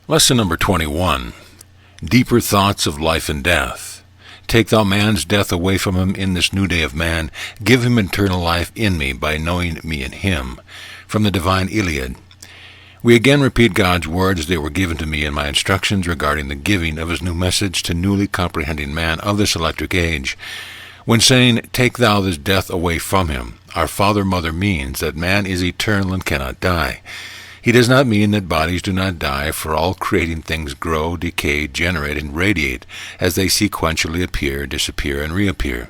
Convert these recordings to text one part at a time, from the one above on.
Lesson number 21. Deeper thoughts of life and death. Take thou man's death away from him in this new day of man. Give him eternal life in me by knowing me in him. From the Divine Iliad. We again repeat God's words as they were given to me in my instructions regarding the giving of his new message to newly comprehending man of this electric age. When saying, take thou this death away from him, our Father-Mother means that man is eternal and cannot die. He does not mean that bodies do not die, for all creating things grow, decay, generate, and radiate as they sequentially appear, disappear, and reappear.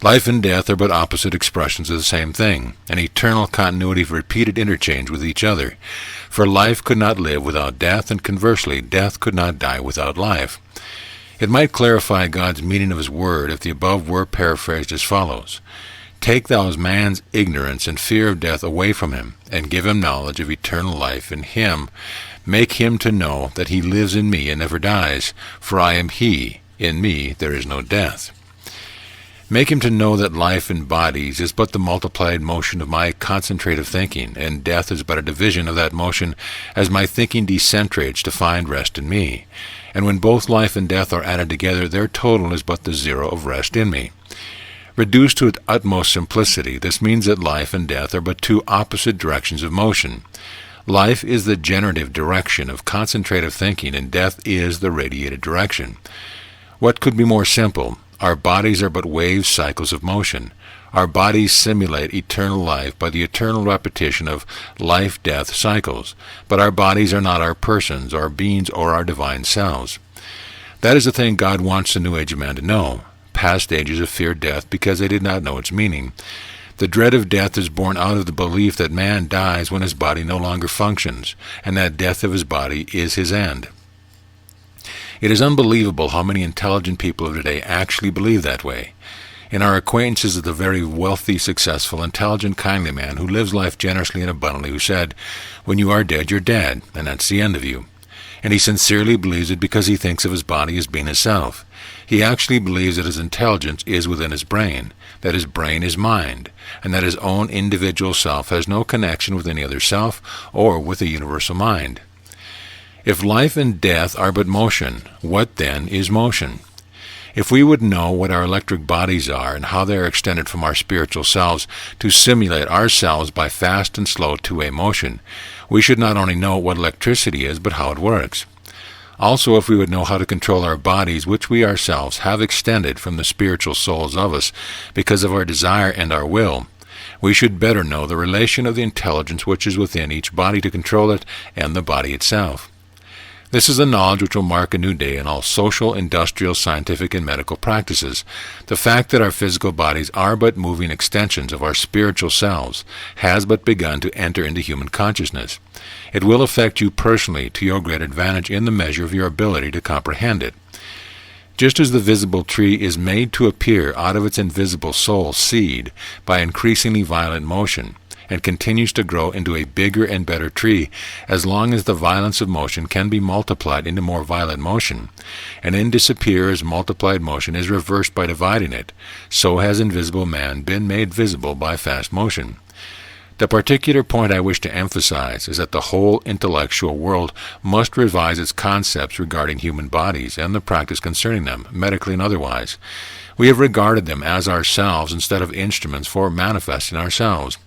Life and death are but opposite expressions of the same thing, an eternal continuity of repeated interchange with each other. For life could not live without death, and conversely, death could not die without life. It might clarify God's meaning of his word if the above were paraphrased as follows. Take thou man's ignorance and fear of death away from him, and give him knowledge of eternal life in him. Make him to know that he lives in me and never dies, for I am he. In me there is no death. Make him to know that life in bodies is but the multiplied motion of my concentrative thinking, and death is but a division of that motion as my thinking decentrates to find rest in me. And when both life and death are added together, their total is but the zero of rest in me. Reduced to its utmost simplicity, this means that life and death are but two opposite directions of motion. Life is the generative direction of concentrative thinking, and death is the radiated direction. What could be more simple? Our bodies are but wave cycles of motion. Our bodies simulate eternal life by the eternal repetition of life-death cycles, but our bodies are not our persons, our beings, or our divine selves. That is the thing God wants the New Age of man to know. Past ages have feared death because they did not know its meaning. The dread of death is born out of the belief that man dies when his body no longer functions, and that death of his body is his end. It is unbelievable how many intelligent people of today actually believe that way. In our acquaintances is the very wealthy, successful, intelligent, kindly man who lives life generously and abundantly, who said, when you are dead, you're dead, and that's the end of you. And he sincerely believes it because he thinks of his body as being his self. He actually believes that his intelligence is within his brain, that his brain is mind, and that his own individual self has no connection with any other self or with the universal mind. If life and death are but motion, what then is motion? If we would know what our electric bodies are and how they are extended from our spiritual selves to simulate ourselves by fast and slow two-way motion, we should not only know what electricity is, but how it works. Also, if we would know how to control our bodies, which we ourselves have extended from the spiritual souls of us because of our desire and our will, we should better know the relation of the intelligence which is within each body to control it and the body itself. This is the knowledge which will mark a new day in all social, industrial, scientific, and medical practices. The fact that our physical bodies are but moving extensions of our spiritual selves has but begun to enter into human consciousness. It will affect you personally to your great advantage in the measure of your ability to comprehend it. Just as the visible tree is made to appear out of its invisible soul seed by increasingly violent motion, and continues to grow into a bigger and better tree as long as the violence of motion can be multiplied into more violent motion, and then disappear as multiplied motion is reversed by dividing it, so has invisible man been made visible by fast motion. The particular point I wish to emphasize is that the whole intellectual world must revise its concepts regarding human bodies and the practice concerning them, medically and otherwise. We have regarded them as ourselves instead of instruments for manifesting ourselves.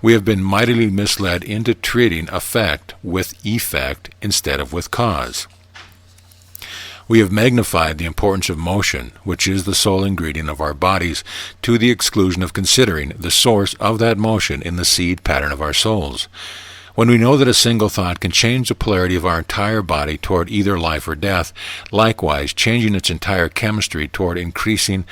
We have been mightily misled into treating effect with effect instead of with cause. We have magnified the importance of motion, which is the sole ingredient of our bodies, to the exclusion of considering the source of that motion in the seed pattern of our souls. When we know that a single thought can change the polarity of our entire body toward either life or death, likewise changing its entire chemistry toward increasing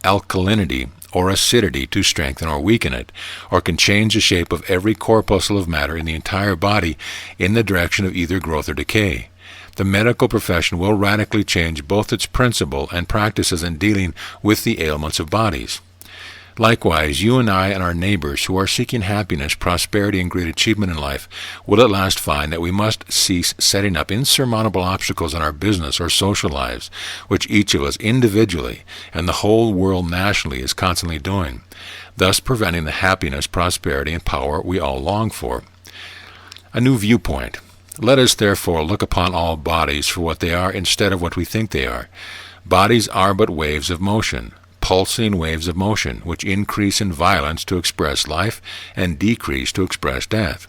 alkalinity or acidity to strengthen or weaken it, or can change the shape of every corpuscle of matter in the entire body in the direction of either growth or decay. The medical profession will radically change both its principle and practices in dealing with the ailments of bodies. Likewise, you and I and our neighbors who are seeking happiness, prosperity, and great achievement in life will at last find that we must cease setting up insurmountable obstacles in our business or social lives, which each of us individually and the whole world nationally is constantly doing, thus preventing the happiness, prosperity, and power we all long for. A new viewpoint. Let us therefore look upon all bodies for what they are instead of what we think they are. Bodies are but waves of motion, pulsing waves of motion, which increase in violence to express life and decrease to express death.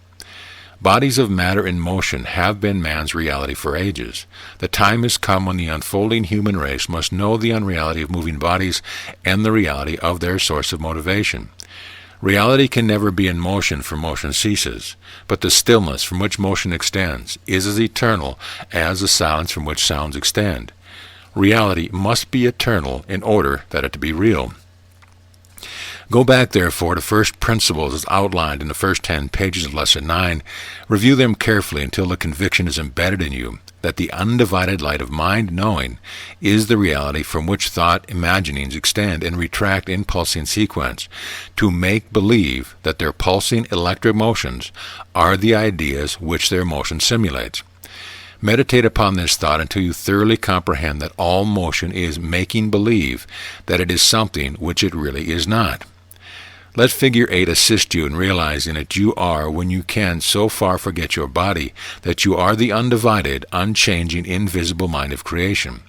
Bodies of matter in motion have been man's reality for ages. The time has come when the unfolding human race must know the unreality of moving bodies and the reality of their source of motivation. Reality can never be in motion, for motion ceases, but the stillness from which motion extends is as eternal as the silence from which sounds extend. Reality must be eternal in order that it to be real. Go back, therefore, to first principles as outlined in the first 10 pages of Lesson 9. Review them carefully until the conviction is embedded in you that the undivided light of mind-knowing is the reality from which thought imaginings extend and retract in pulsing sequence, to make believe that their pulsing electric motions are the ideas which their motion simulates. Meditate upon this thought until you thoroughly comprehend that all motion is making believe that it is something which it really is not. Let Figure 8 assist you in realizing that you are, when you can so far forget your body, that you are the undivided, unchanging, invisible mind of creation.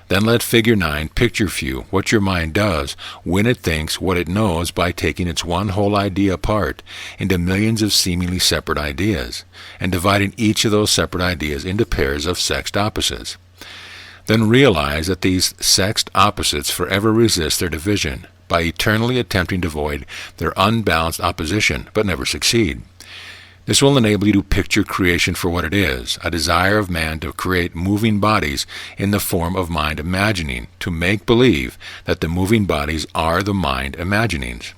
Then let Figure 9 picture for you what your mind does when it thinks what it knows by taking its one whole idea apart into millions of seemingly separate ideas, and dividing each of those separate ideas into pairs of sexed opposites. Then realize that these sexed opposites forever resist their division, by eternally attempting to avoid their unbalanced opposition, but never succeed. This will enable you to picture creation for what it is, a desire of man to create moving bodies in the form of mind imagining, to make believe that the moving bodies are the mind imaginings.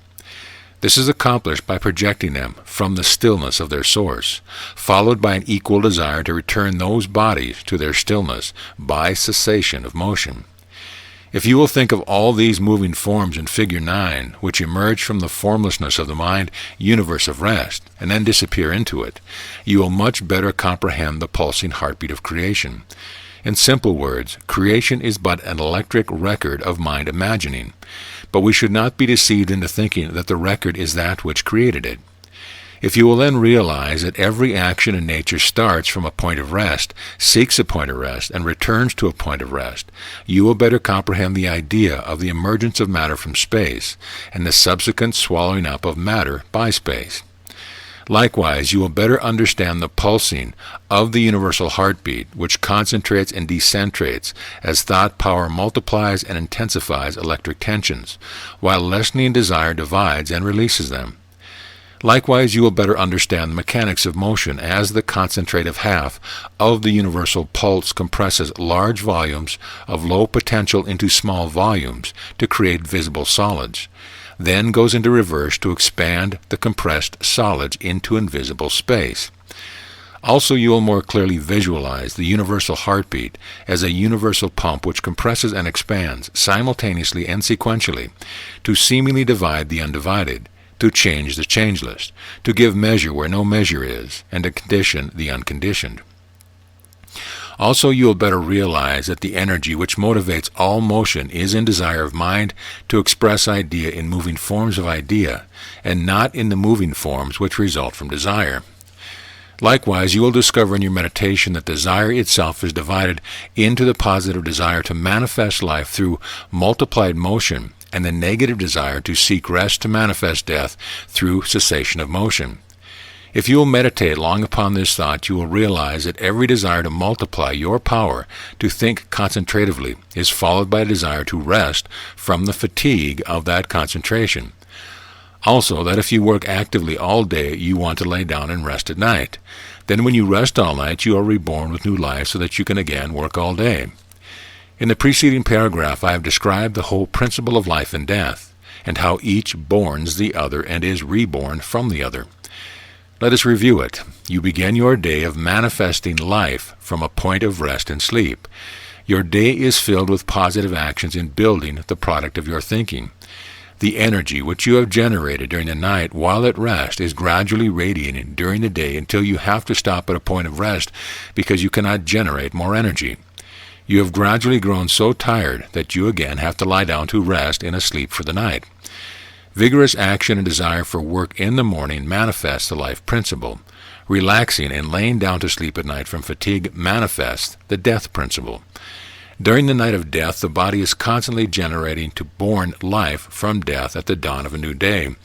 This is accomplished by projecting them from the stillness of their source, followed by an equal desire to return those bodies to their stillness by cessation of motion. If you will think of all these moving forms in Figure 9, which emerge from the formlessness of the mind universe of rest, and then disappear into it, you will much better comprehend the pulsing heartbeat of creation. In simple words, creation is but an electric record of mind imagining, but we should not be deceived into thinking that the record is that which created it. If you will then realize that every action in nature starts from a point of rest, seeks a point of rest, and returns to a point of rest, you will better comprehend the idea of the emergence of matter from space, and the subsequent swallowing up of matter by space. Likewise, you will better understand the pulsing of the universal heartbeat, which concentrates and decentrates as thought power multiplies and intensifies electric tensions, while lessening desire divides and releases them. Likewise, you will better understand the mechanics of motion as the concentrative half of the universal pulse compresses large volumes of low potential into small volumes to create visible solids, then goes into reverse to expand the compressed solids into invisible space. Also, you will more clearly visualize the universal heartbeat as a universal pump which compresses and expands simultaneously and sequentially to seemingly divide the undivided, to change the changeless, to give measure where no measure is, and to condition the unconditioned. Also, you will better realize that the energy which motivates all motion is in desire of mind to express idea in moving forms of idea, and not in the moving forms which result from desire. Likewise, you will discover in your meditation that desire itself is divided into the positive desire to manifest life through multiplied motion, and the negative desire to seek rest to manifest death through cessation of motion. If you will meditate long upon this thought, you will realize that every desire to multiply your power to think concentratively is followed by a desire to rest from the fatigue of that concentration. Also, that if you work actively all day, you want to lay down and rest at night. Then when you rest all night, you are reborn with new life so that you can again work all day. In the preceding paragraph, I have described the whole principle of life and death, and how each borns the other and is reborn from the other. Let us review it. You begin your day of manifesting life from a point of rest and sleep. Your day is filled with positive actions in building the product of your thinking. The energy which you have generated during the night while at rest is gradually radiating during the day until you have to stop at a point of rest because you cannot generate more energy. You have gradually grown so tired that you again have to lie down to rest in a sleep for the night. Vigorous action and desire for work in the morning manifests the life principle. Relaxing and laying down to sleep at night from fatigue manifests the death principle. During the night of death, the body is constantly generating to born life from death at the dawn of a new day.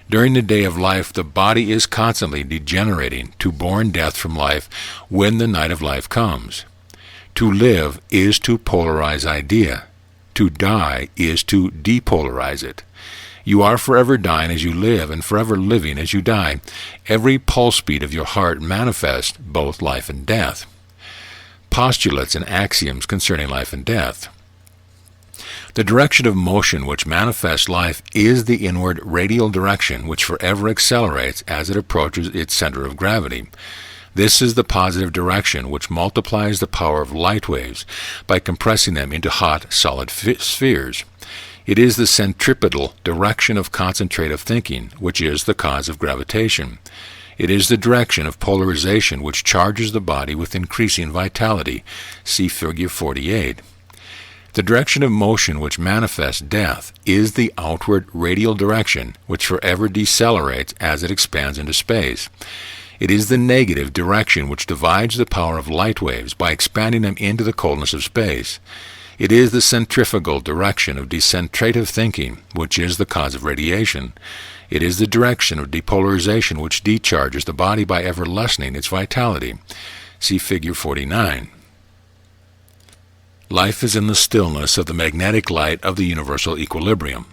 During the day of life, the body is constantly degenerating to born death from life when the night of life comes. To live is to polarize idea. To die is to depolarize it. You are forever dying as you live and forever living as you die. Every pulse beat of your heart manifests both life and death. Postulates and axioms concerning life and death. The direction of motion which manifests life is the inward radial direction which forever accelerates as it approaches its center of gravity. This is the positive direction which multiplies the power of light waves by compressing them into hot, solid spheres. It is the centripetal direction of concentrative thinking, which is the cause of gravitation. It is the direction of polarization which charges the body with increasing vitality. See Figure 48. The direction of motion which manifests death is the outward radial direction which forever decelerates as it expands into space. It is the negative direction which divides the power of light waves by expanding them into the coldness of space. It is the centrifugal direction of decentrative thinking, which is the cause of radiation. It is the direction of depolarization which decharges the body by ever lessening its vitality. See Figure 49. Life is in the stillness of the magnetic light of the universal equilibrium.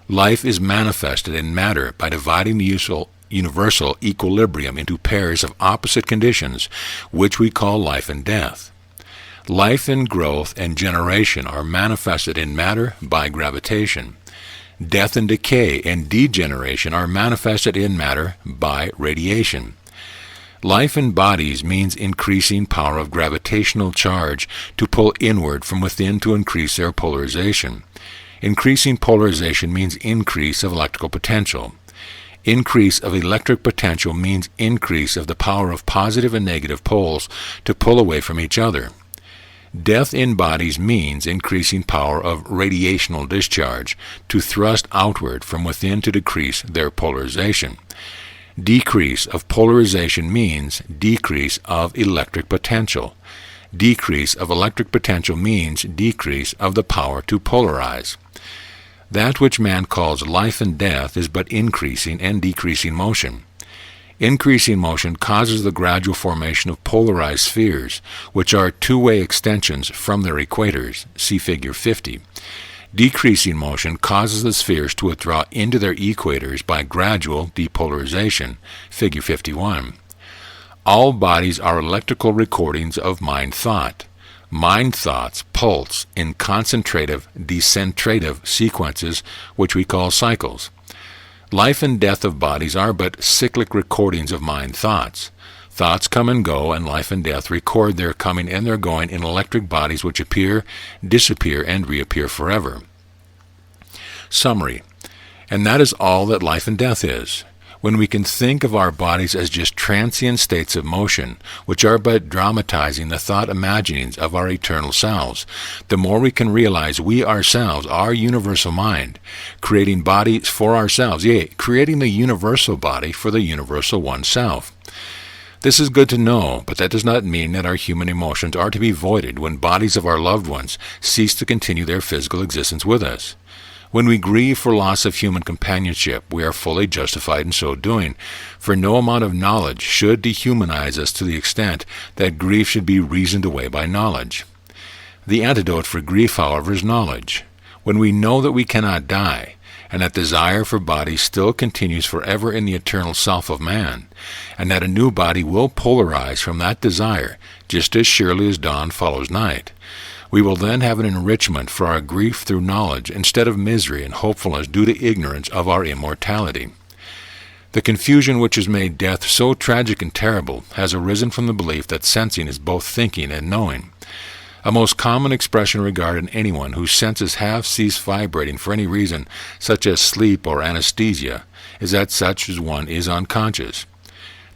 Life is manifested in matter by dividing the universal equilibrium into pairs of opposite conditions, which we call life and death. Life and growth and generation are manifested in matter by gravitation. Death and decay and degeneration are manifested in matter by radiation. Life in bodies means increasing power of gravitational charge to pull inward from within to increase their polarization. Increasing polarization means increase of electrical potential. Increase of electric potential means increase of the power of positive and negative poles to pull away from each other. Death in bodies means increasing power of radiational discharge to thrust outward from within to decrease their polarization. Decrease of polarization means decrease of electric potential. Decrease of electric potential means decrease of the power to polarize. That which man calls life and death is but increasing and decreasing motion. Increasing motion causes the gradual formation of polarized spheres, which are two-way extensions from their equators. See Figure 50. Decreasing motion causes the spheres to withdraw into their equators by gradual depolarization. Figure 51. All bodies are electrical recordings of mind thought. Mind thoughts pulse in concentrative, decentrative sequences, which we call cycles. Life and death of bodies are but cyclic recordings of mind thoughts. Thoughts come and go, and life and death record their coming and their going in electric bodies which appear, disappear, and reappear forever. Summary. And that is all that life and death is. When we can think of our bodies as just transient states of motion, which are but dramatizing the thought imaginings of our eternal selves, the more we can realize we ourselves are universal mind, creating bodies for ourselves, yea, creating the universal body for the universal oneself. This is good to know, but that does not mean that our human emotions are to be voided when bodies of our loved ones cease to continue their physical existence with us. When we grieve for loss of human companionship, we are fully justified in so doing, for no amount of knowledge should dehumanize us to the extent that grief should be reasoned away by knowledge. The antidote for grief, however, is knowledge. When we know that we cannot die, and that desire for body still continues forever in the eternal self of man, and that a new body will polarize from that desire just as surely as dawn follows night, we will then have an enrichment for our grief through knowledge instead of misery and hopefulness due to ignorance of our immortality. The confusion which has made death so tragic and terrible has arisen from the belief that sensing is both thinking and knowing. A most common expression regarding anyone whose senses have ceased vibrating for any reason, such as sleep or anesthesia, is that such as one is unconscious.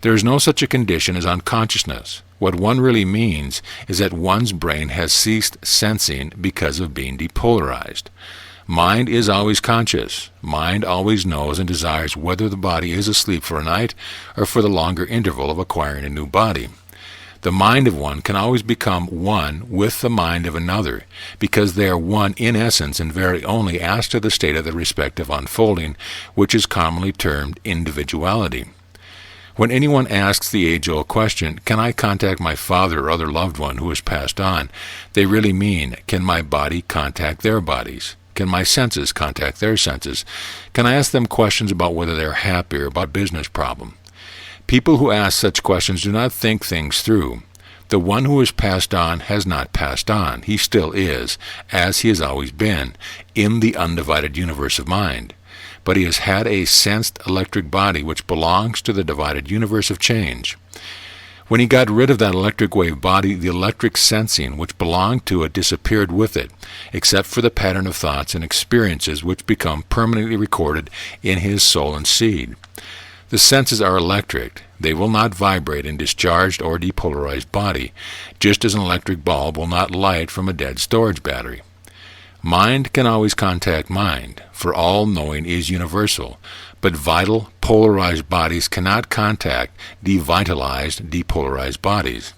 There is no such a condition as unconsciousness. What one really means is that one's brain has ceased sensing because of being depolarized. Mind is always conscious. Mind always knows and desires whether the body is asleep for a night or for the longer interval of acquiring a new body. The mind of one can always become one with the mind of another, because they are one in essence and vary only as to the state of the respective unfolding, which is commonly termed individuality. When anyone asks the age-old question, can I contact my father or other loved one who has passed on, they really mean, can my body contact their bodies? Can my senses contact their senses? Can I ask them questions about whether they're happy or about business problem? People who ask such questions do not think things through. The one who has passed on has not passed on. He still is, as he has always been, in the undivided universe of mind. But he has had a sensed electric body which belongs to the divided universe of change. When he got rid of that electric wave body, the electric sensing which belonged to it disappeared with it, except for the pattern of thoughts and experiences which become permanently recorded in his soul and seed. The senses are electric. They will not vibrate in discharged or depolarized body, just as an electric bulb will not light from a dead storage battery. Mind can always contact mind, for all knowing is universal, but vital, polarized bodies cannot contact devitalized, depolarized bodies.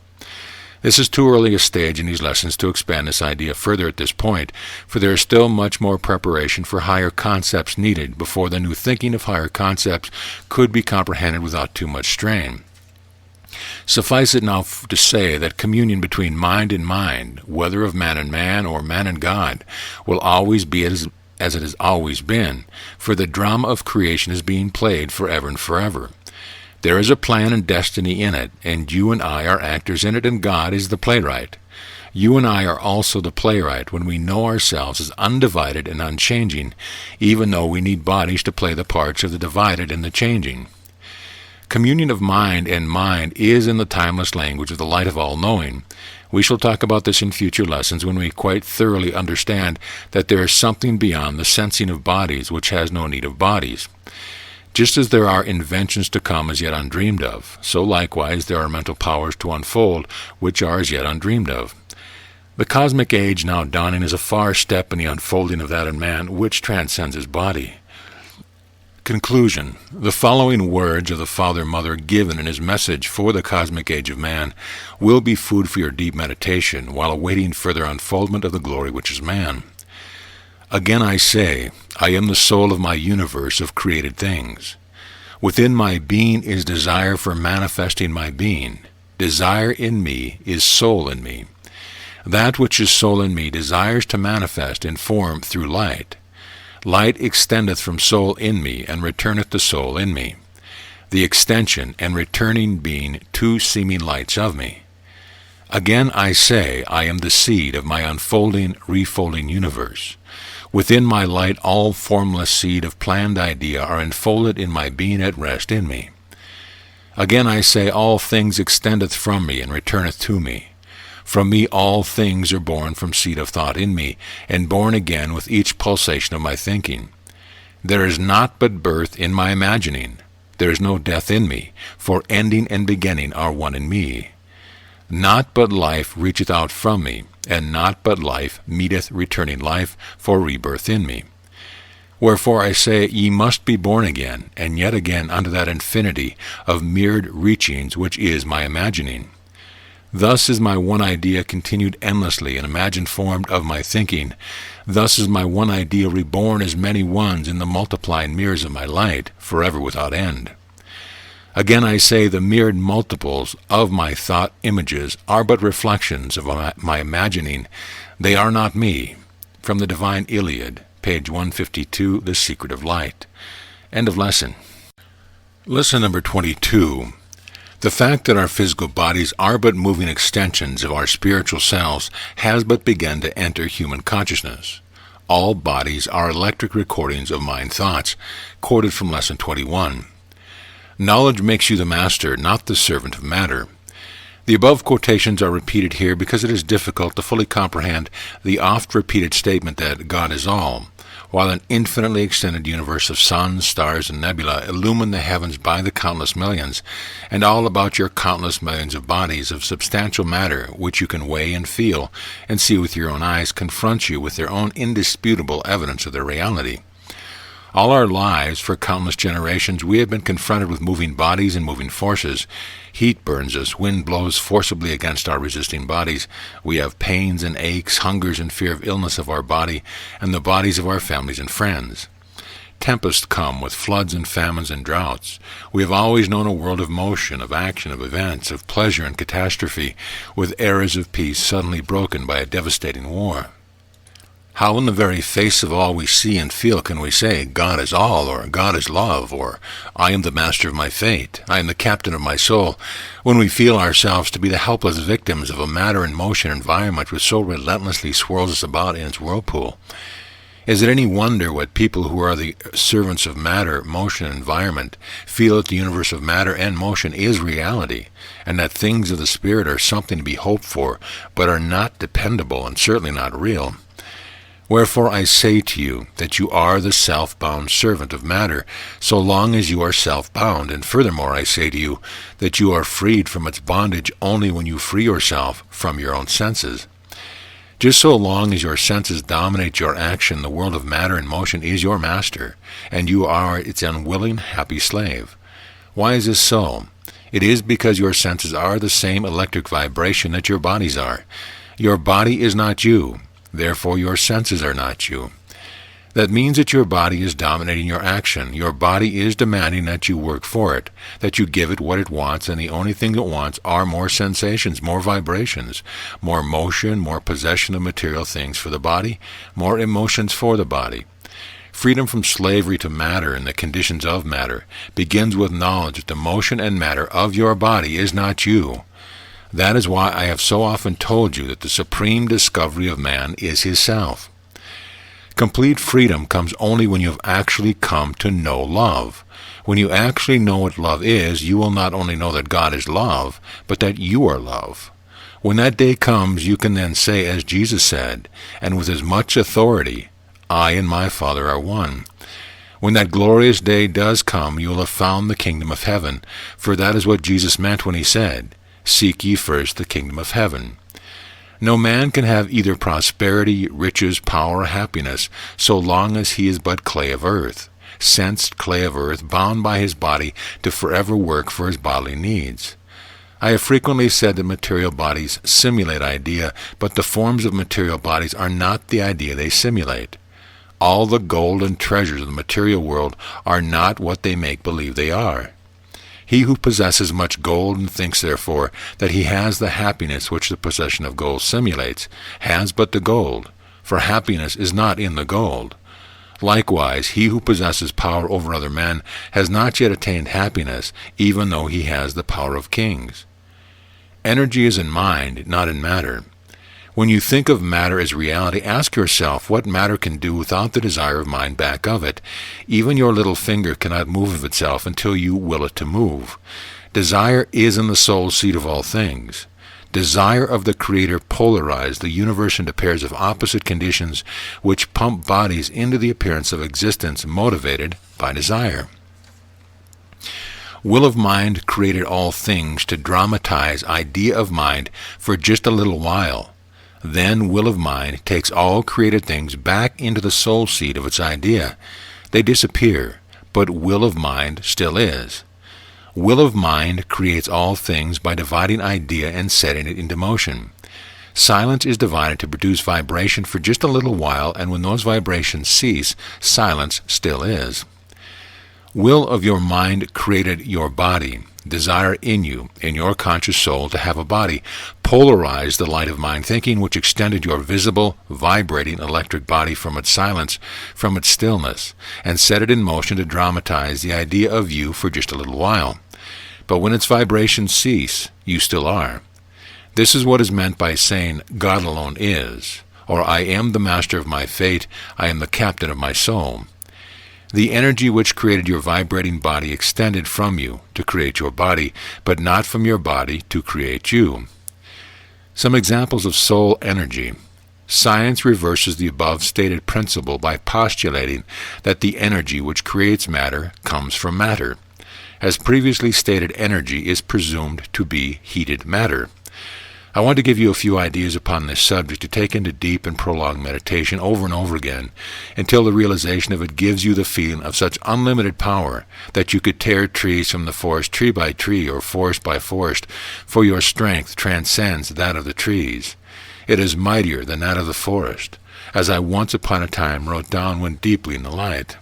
This is too early a stage in these lessons to expand this idea further at this point, for there is still much more preparation for higher concepts needed before the new thinking of higher concepts could be comprehended without too much strain. Suffice it now to say that communion between mind and mind, whether of man and man or man and God, will always be as it has always been, for the drama of creation is being played forever and forever. There is a plan and destiny in it, and you and I are actors in it, and God is the playwright. You and I are also the playwright when we know ourselves as undivided and unchanging, even though we need bodies to play the parts of the divided and the changing. Communion of mind and mind is in the timeless language of the light of all-knowing. We shall talk about this in future lessons when we quite thoroughly understand that there is something beyond the sensing of bodies which has no need of bodies. Just as there are inventions to come as yet undreamed of, so likewise there are mental powers to unfold which are as yet undreamed of. The cosmic age now dawning is a far step in the unfolding of that in man which transcends his body. Conclusion. The following words of the Father-Mother given in his message for the cosmic age of man will be food for your deep meditation while awaiting further unfoldment of the glory which is man. Again I say, I am the soul of my universe of created things. Within my being is desire for manifesting my being. Desire in me is soul in me. That which is soul in me desires to manifest in form through light. Light extendeth from soul in me, and returneth to soul in me. The extension and returning being two seeming lights of me. Again I say, I am the seed of my unfolding, refolding universe. Within my light all formless seed of planned idea are enfolded in my being at rest in me. Again I say, all things extendeth from me, and returneth to me. From me all things are born from seed of thought in me, and born again with each pulsation of my thinking. There is naught but birth in my imagining. There is no death in me, for ending and beginning are one in me. Naught but life reacheth out from me, and naught but life meeteth returning life for rebirth in me. Wherefore I say, ye must be born again, and yet again unto that infinity of mirrored reachings which is my imagining. Thus is my one idea continued endlessly and imagined formed of my thinking. Thus is my one idea reborn as many ones in the multiplying mirrors of my light, forever without end. Again I say, the mirrored multiples of my thought images are but reflections of my imagining. They are not me. From the Divine Iliad, page 152, The Secret of Light. End of lesson. Lesson number 22. The fact that our physical bodies are but moving extensions of our spiritual selves has but begun to enter human consciousness. All bodies are electric recordings of mind thoughts, quoted from Lesson 21. Knowledge makes you the master, not the servant of matter. The above quotations are repeated here because it is difficult to fully comprehend the oft-repeated statement that God is all, while an infinitely extended universe of suns, stars, and nebula illumine the heavens by the countless millions, and all about your countless millions of bodies of substantial matter, which you can weigh and feel, and see with your own eyes, confront you with their own indisputable evidence of their reality. All our lives, for countless generations, we have been confronted with moving bodies and moving forces. Heat burns us, wind blows forcibly against our resisting bodies. We have pains and aches, hungers and fear of illness of our body, and the bodies of our families and friends. Tempests come with floods and famines and droughts. We have always known a world of motion, of action, of events, of pleasure and catastrophe, with eras of peace suddenly broken by a devastating war. How in the very face of all we see and feel can we say, God is all, or God is love, or I am the master of my fate, I am the captain of my soul, when we feel ourselves to be the helpless victims of a matter and motion environment which so relentlessly swirls us about in its whirlpool? Is it any wonder what people who are the servants of matter, motion, and environment feel that the universe of matter and motion is reality, and that things of the spirit are something to be hoped for, but are not dependable and certainly not real? Wherefore I say to you that you are the self-bound servant of matter, so long as you are self-bound, and furthermore I say to you that you are freed from its bondage only when you free yourself from your own senses. Just so long as your senses dominate your action, the world of matter and motion is your master, and you are its unwilling, happy slave. Why is this so? It is because your senses are the same electric vibration that your bodies are. Your body is not you. Therefore, your senses are not you. That means that your body is dominating your action. Your body is demanding that you work for it, that you give it what it wants, and the only thing it wants are more sensations, more vibrations, more motion, more possession of material things for the body, more emotions for the body. Freedom from slavery to matter and the conditions of matter begins with knowledge that the motion and matter of your body is not you. That is why I have so often told you that the supreme discovery of man is his self. Complete freedom comes only when you have actually come to know love. When you actually know what love is, you will not only know that God is love, but that you are love. When that day comes, you can then say, as Jesus said, and with as much authority, I and my Father are one. When that glorious day does come, you will have found the kingdom of heaven, for that is what Jesus meant when he said, Seek ye first the kingdom of heaven. No man can have either prosperity, riches, power, or happiness, so long as he is but clay of earth, sensed clay of earth, bound by his body to forever work for his bodily needs. I have frequently said that material bodies simulate idea, but the forms of material bodies are not the idea they simulate. All the gold and treasures of the material world are not what they make believe they are. He who possesses much gold and thinks, therefore, that he has the happiness which the possession of gold simulates, has but the gold, for happiness is not in the gold. Likewise, he who possesses power over other men has not yet attained happiness, even though he has the power of kings. Energy is in mind, not in matter. When you think of matter as reality, ask yourself what matter can do without the desire of mind back of it. Even your little finger cannot move of itself until you will it to move. Desire is in the soul seat of all things. Desire of the Creator polarized the universe into pairs of opposite conditions which pump bodies into the appearance of existence motivated by desire. Will of mind created all things to dramatize idea of mind for just a little while. Then will of mind takes all created things back into the soul seat of its idea. They disappear, but will of mind still is. Will of mind creates all things by dividing idea and setting it into motion. Silence is divided to produce vibration for just a little while, and when those vibrations cease, silence still is. Will of your mind created your body. Desire in you, in your conscious soul, to have a body. Polarized the light of mind thinking which extended your visible, vibrating electric body from its silence, from its stillness, and set it in motion to dramatize the idea of you for just a little while. But when its vibrations cease, you still are. This is what is meant by saying, God alone is, or I am the master of my fate, I am the captain of my soul. The energy which created your vibrating body extended from you to create your body, but not from your body to create you. Some examples of soul energy. Science reverses the above stated principle by postulating that the energy which creates matter comes from matter. As previously stated, energy is presumed to be heated matter. I want to give you a few ideas upon this subject to take into deep and prolonged meditation over and over again until the realization of it gives you the feeling of such unlimited power that you could tear trees from the forest tree by tree or forest by forest, for your strength transcends that of the trees. It is mightier than that of the forest, as I once upon a time wrote down when deeply in the light.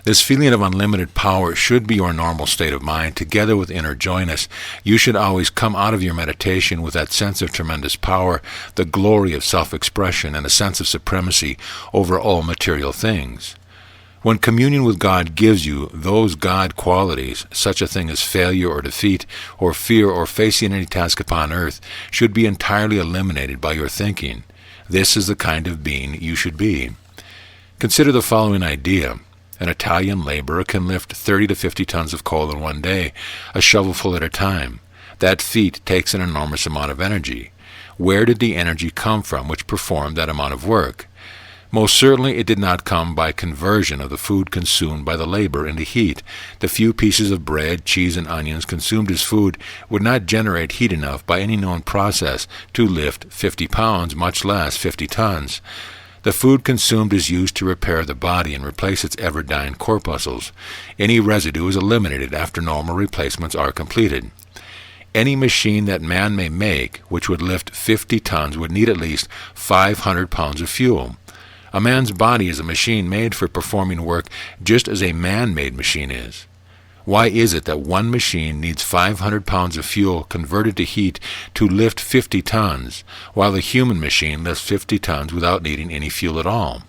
This feeling of unlimited power should be your normal state of mind. Together with inner joyness, you should always come out of your meditation with that sense of tremendous power, the glory of self-expression, and a sense of supremacy over all material things. When communion with God gives you those God qualities, such a thing as failure or defeat, or fear or facing any task upon earth, should be entirely eliminated by your thinking. This is the kind of being you should be. Consider the following idea. An Italian laborer can lift 30 to 50 tons of coal in one day, a shovelful at a time. That feat takes an enormous amount of energy. Where did the energy come from which performed that amount of work? Most certainly it did not come by conversion of the food consumed by the labor into heat. The few pieces of bread, cheese, and onions consumed as food would not generate heat enough by any known process to lift 50 pounds, much less 50 tons. The food consumed is used to repair the body and replace its ever-dying corpuscles. Any residue is eliminated after normal replacements are completed. Any machine that man may make which would lift 50 tons would need at least 500 pounds of fuel. A man's body is a machine made for performing work just as a man-made machine is. Why is it that one machine needs 500 pounds of fuel converted to heat to lift 50 tons, while the human machine lifts 50 tons without needing any fuel at all?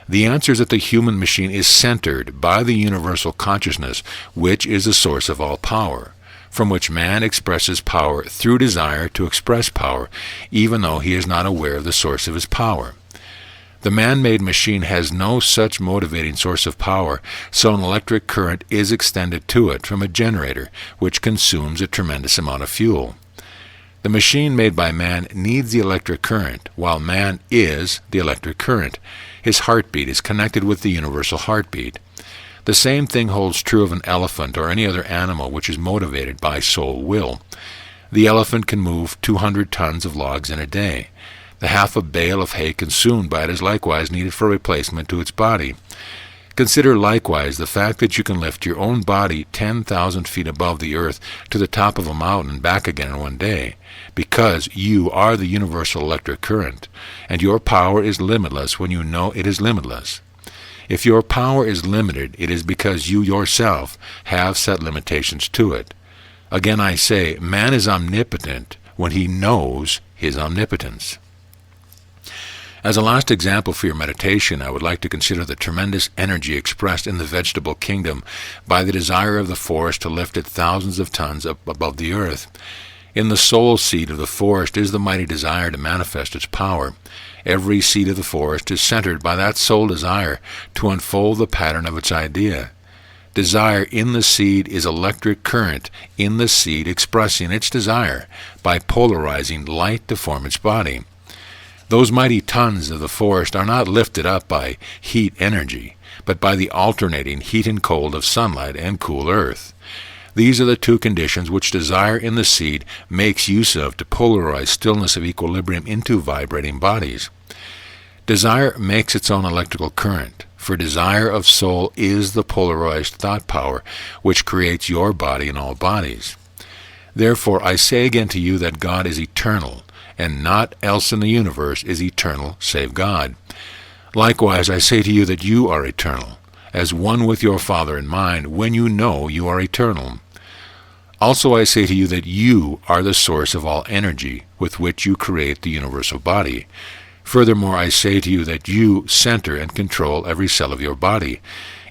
The answer is that the human machine is centered by the universal consciousness, which is the source of all power, from which man expresses power through desire to express power, even though he is not aware of the source of his power. The man-made machine has no such motivating source of power, so an electric current is extended to it from a generator, which consumes a tremendous amount of fuel. The machine made by man needs the electric current, while man is the electric current. His heartbeat is connected with the universal heartbeat. The same thing holds true of an elephant or any other animal which is motivated by soul will. The elephant can move 200 tons of logs in a day. The half a bale of hay consumed by it is likewise needed for replacement to its body. Consider likewise the fact that you can lift your own body 10,000 feet above the earth to the top of a mountain and back again in one day, because you are the universal electric current, and your power is limitless when you know it is limitless. If your power is limited, it is because you yourself have set limitations to it. Again I say, man is omnipotent when he knows his omnipotence. As a last example for your meditation, I would like to consider the tremendous energy expressed in the vegetable kingdom by the desire of the forest to lift it thousands of tons up above the earth. In the soul seed of the forest is the mighty desire to manifest its power. Every seed of the forest is centered by that soul desire to unfold the pattern of its idea. Desire in the seed is electric current in the seed expressing its desire by polarizing light to form its body. Those mighty tons of the forest are not lifted up by heat energy, but by the alternating heat and cold of sunlight and cool earth. These are the two conditions which desire in the seed makes use of to polarize stillness of equilibrium into vibrating bodies. Desire makes its own electrical current, for desire of soul is the polarized thought power which creates your body and all bodies. Therefore I say again to you that God is eternal, and naught else in the universe is eternal save God. Likewise, I say to you that you are eternal, as one with your Father in mind, when you know you are eternal. Also I say to you that you are the source of all energy with which you create the universal body. Furthermore, I say to you that you center and control every cell of your body.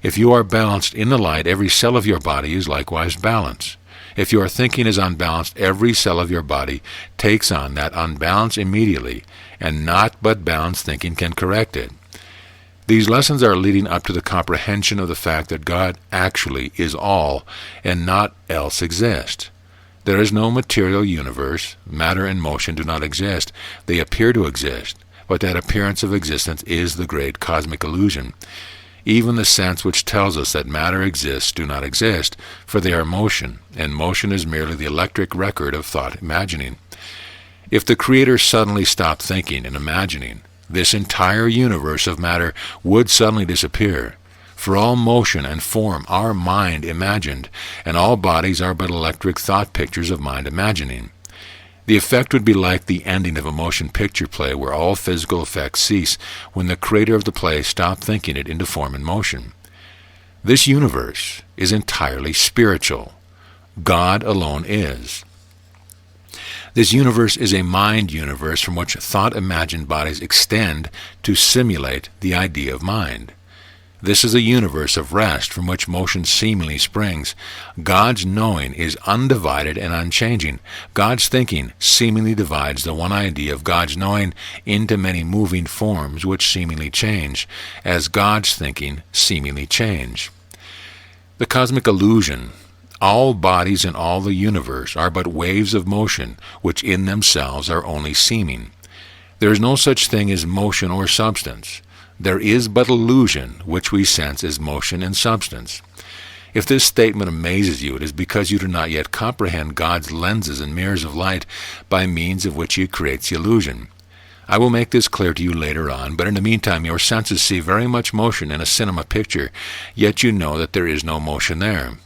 If you are balanced in the light, every cell of your body is likewise balanced. If your thinking is unbalanced, every cell of your body takes on that unbalance immediately, and naught but balanced thinking can correct it. These lessons are leading up to the comprehension of the fact that God actually is all, and naught else exists. There is no material universe. Matter and motion do not exist. They appear to exist, but that appearance of existence is the great cosmic illusion. Even the sense which tells us that matter exists do not exist, for they are motion, and motion is merely the electric record of thought imagining. If the Creator suddenly stopped thinking and imagining, this entire universe of matter would suddenly disappear. For all motion and form are mind imagined, and all bodies are but electric thought pictures of mind imagining. The effect would be like the ending of a motion picture play where all physical effects cease when the creator of the play stopped thinking it into form and motion. This universe is entirely spiritual. God alone is. This universe is a mind universe from which thought-imagined bodies extend to simulate the idea of mind. This is a universe of rest from which motion seemingly springs. God's knowing is undivided and unchanging. God's thinking seemingly divides the one idea of God's knowing into many moving forms which seemingly change, as God's thinking seemingly change. The cosmic illusion. All bodies in all the universe are but waves of motion, which in themselves are only seeming. There is no such thing as motion or substance. There is but illusion, which we sense as motion and substance. If this statement amazes you, it is because you do not yet comprehend God's lenses and mirrors of light by means of which He creates the illusion. I will make this clear to you later on, but in the meantime your senses see very much motion in a cinema picture, yet you know that there is no motion there.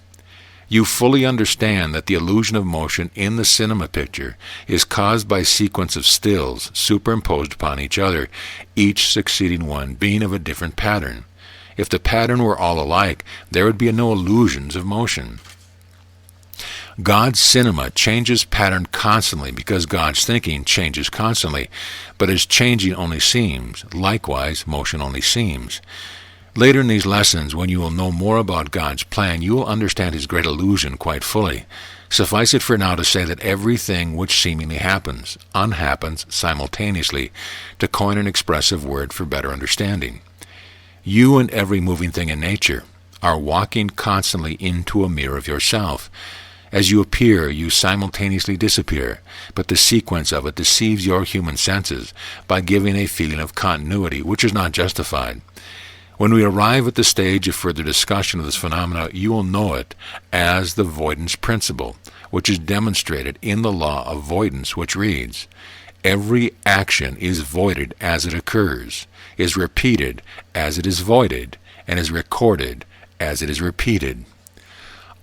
You fully understand that the illusion of motion in the cinema picture is caused by a sequence of stills superimposed upon each other, each succeeding one being of a different pattern. If the pattern were all alike, there would be no illusions of motion. God's cinema changes pattern constantly because God's thinking changes constantly, but as changing only seems, likewise motion only seems. Later in these lessons, when you will know more about God's plan, you will understand His great illusion quite fully. Suffice it for now to say that everything which seemingly happens, unhappens simultaneously, to coin an expressive word for better understanding. You and every moving thing in nature are walking constantly into a mirror of yourself. As you appear, you simultaneously disappear, but the sequence of it deceives your human senses by giving a feeling of continuity which is not justified. When we arrive at the stage of further discussion of this phenomena, you will know it as the voidance principle, which is demonstrated in the law of voidance, which reads, "Every action is voided as it occurs, is repeated as it is voided, and is recorded as it is repeated."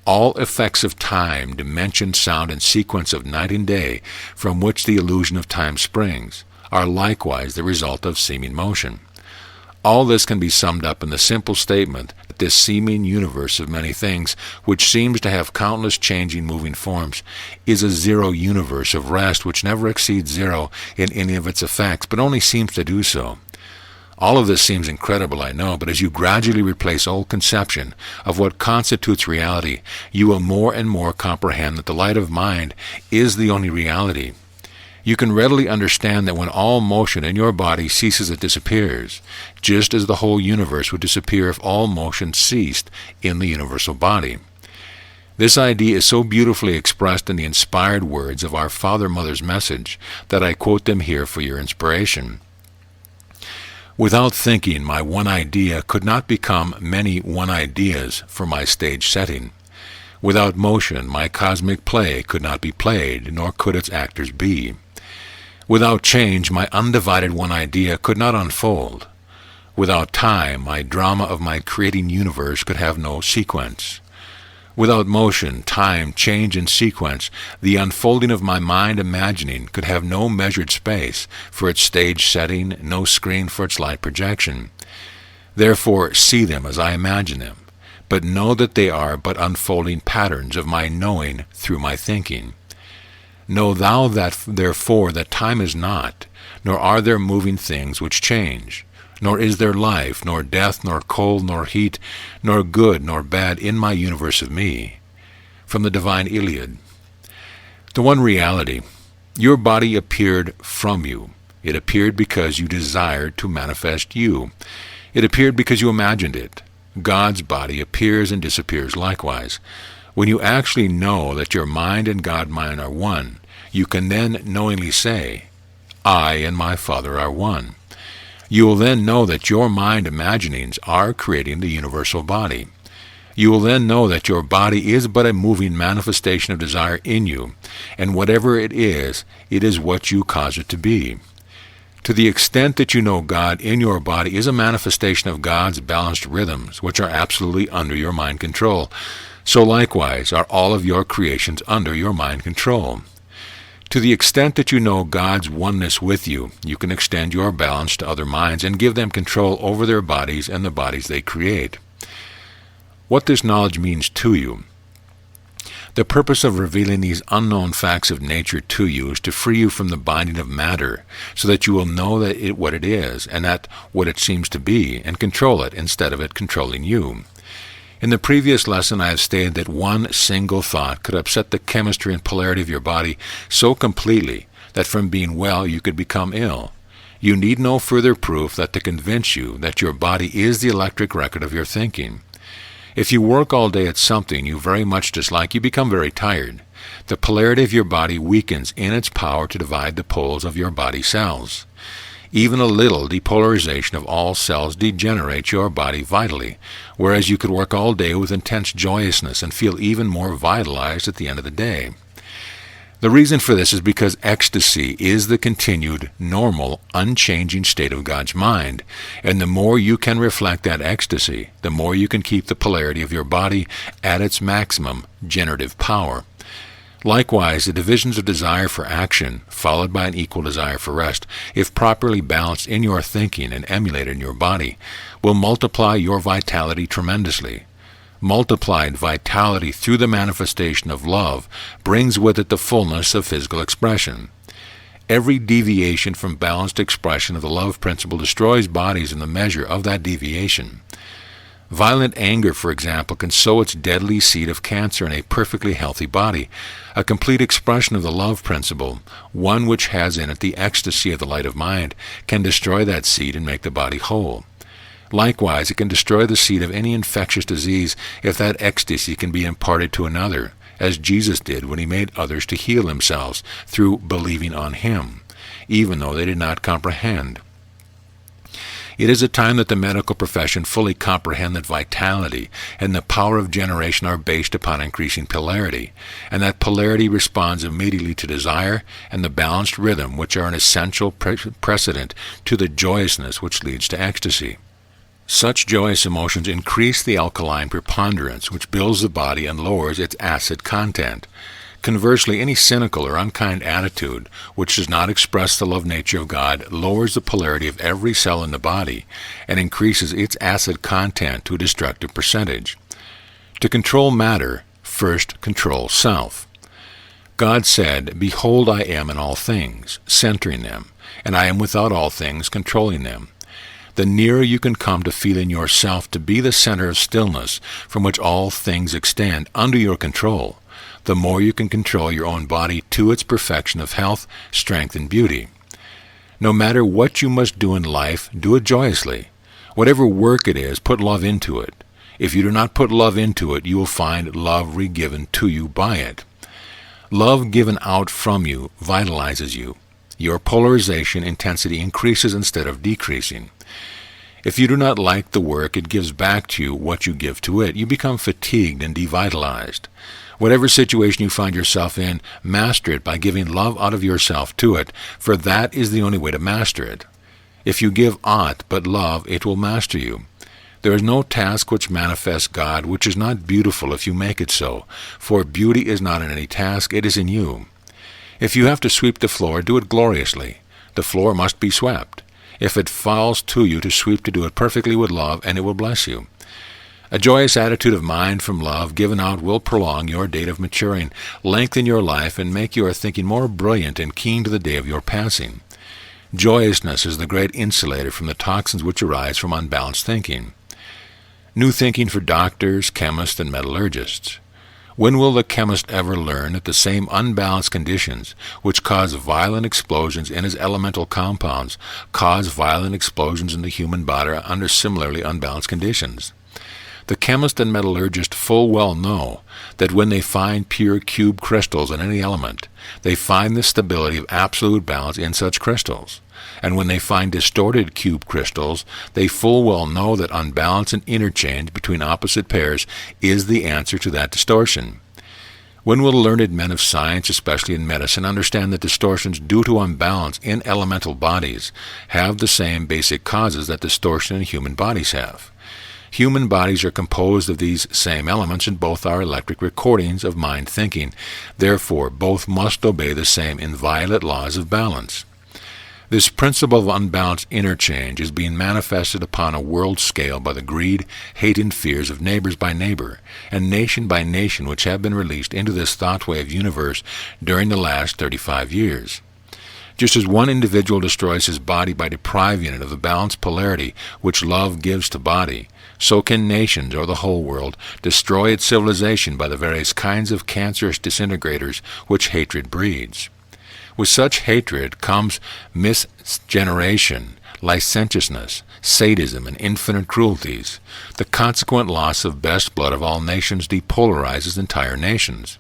All effects of time, dimension, sound, and sequence of night and day, from which the illusion of time springs, are likewise the result of seeming motion. All this can be summed up in the simple statement that this seeming universe of many things, which seems to have countless changing moving forms, is a zero universe of rest which never exceeds zero in any of its effects, but only seems to do so. All of this seems incredible, I know, but as you gradually replace old conception of what constitutes reality, you will more and more comprehend that the light of mind is the only reality. You can readily understand that when all motion in your body ceases, it disappears, just as the whole universe would disappear if all motion ceased in the universal body. This idea is so beautifully expressed in the inspired words of our Father-Mother's message that I quote them here for your inspiration. Without thinking, my one idea could not become many one ideas for my stage setting. Without motion, my cosmic play could not be played, nor could its actors be. Without change, my undivided one idea could not unfold. Without time, my drama of my creating universe could have no sequence. Without motion, time, change, and sequence, the unfolding of my mind imagining could have no measured space for its stage setting, no screen for its light projection. Therefore, see them as I imagine them, but know that they are but unfolding patterns of my knowing through my thinking. Know thou that therefore that time is not, nor are there moving things which change, nor is there life, nor death, nor cold, nor heat, nor good, nor bad in my universe of me. From the Divine Iliad. The one reality, your body appeared from you. It appeared because you desired to manifest you. It appeared because you imagined it. God's body appears and disappears likewise. When you actually know that your mind and God-mind are one, you can then knowingly say, I and my Father are one. You will then know that your mind imaginings are creating the universal body. You will then know that your body is but a moving manifestation of desire in you, and whatever it is what you cause it to be. To the extent that you know God in your body is a manifestation of God's balanced rhythms, which are absolutely under your mind control, so likewise are all of your creations under your mind control. To the extent that you know God's oneness with you, you can extend your balance to other minds and give them control over their bodies and the bodies they create. What this knowledge means to you. The purpose of revealing these unknown facts of nature to you is to free you from the binding of matter, so that you will know what it is, and that what it seems to be, and control it instead of it controlling you. In the previous lesson I have stated that one single thought could upset the chemistry and polarity of your body so completely that from being well you could become ill. You need no further proof to convince you that your body is the electric record of your thinking. If you work all day at something you very much dislike, you become very tired. The polarity of your body weakens in its power to divide the poles of your body cells. Even a little depolarization of all cells degenerates your body vitally, whereas you could work all day with intense joyousness and feel even more vitalized at the end of the day. The reason for this is because ecstasy is the continued, normal, unchanging state of God's mind, and the more you can reflect that ecstasy, the more you can keep the polarity of your body at its maximum generative power. Likewise, the divisions of desire for action, followed by an equal desire for rest, if properly balanced in your thinking and emulated in your body, will multiply your vitality tremendously. Multiplied vitality through the manifestation of love brings with it the fullness of physical expression. Every deviation from balanced expression of the love principle destroys bodies in the measure of that deviation. Violent anger, for example, can sow its deadly seed of cancer in a perfectly healthy body. A complete expression of the love principle, one which has in it the ecstasy of the light of mind, can destroy that seed and make the body whole. Likewise, it can destroy the seed of any infectious disease if that ecstasy can be imparted to another, as Jesus did when he made others to heal themselves through believing on him, even though they did not comprehend. It is a time that the medical profession fully comprehend that vitality and the power of generation are based upon increasing polarity, and that polarity responds immediately to desire and the balanced rhythm, which are an essential precedent to the joyousness which leads to ecstasy. Such joyous emotions increase the alkaline preponderance, which builds the body and lowers its acid content. Conversely, any cynical or unkind attitude, which does not express the love nature of God, lowers the polarity of every cell in the body and increases its acid content to a destructive percentage. To control matter, first control self. God said, "Behold, I am in all things, centering them, and I am without all things, controlling them." The nearer you can come to feeling yourself to be the center of stillness from which all things extend under your control, the more you can control your own body to its perfection of health, strength, and beauty. No matter what you must do in life, do it joyously. Whatever work it is, put love into it. If you do not put love into it, you will find love re-given to you by it. Love given out from you vitalizes you. Your polarization intensity increases instead of decreasing. If you do not like the work, it gives back to you what you give to it. You become fatigued and devitalized. Whatever situation you find yourself in, master it by giving love out of yourself to it, for that is the only way to master it. If you give aught but love, it will master you. There is no task which manifests God which is not beautiful if you make it so, for beauty is not in any task, it is in you. If you have to sweep the floor, do it gloriously. The floor must be swept. If it falls to you to sweep, to do it perfectly with love, and it will bless you. A joyous attitude of mind from love given out will prolong your date of maturing, lengthen your life, and make your thinking more brilliant and keen to the day of your passing. Joyousness is the great insulator from the toxins which arise from unbalanced thinking. New thinking for doctors, chemists, and metallurgists. When will the chemist ever learn that the same unbalanced conditions which cause violent explosions in his elemental compounds cause violent explosions in the human body under similarly unbalanced conditions? The chemist and metallurgist full well know that when they find pure cube crystals in any element, they find the stability of absolute balance in such crystals. And when they find distorted cube crystals, they full well know that unbalance and interchange between opposite pairs is the answer to that distortion. When will learned men of science, especially in medicine, understand that distortions due to unbalance in elemental bodies have the same basic causes that distortion in human bodies have? Human bodies are composed of these same elements, and both are electric recordings of mind thinking. Therefore, both must obey the same inviolate laws of balance. This principle of unbalanced interchange is being manifested upon a world scale by the greed, hate, and fears of neighbors by neighbor, and nation by nation, which have been released into this thought wave universe during the last 35 years. Just as one individual destroys his body by depriving it of the balanced polarity which love gives to body, so can nations or the whole world destroy its civilization by the various kinds of cancerous disintegrators which hatred breeds. With such hatred comes misgeneration, licentiousness, sadism, and infinite cruelties. The consequent loss of best blood of all nations depolarizes entire nations.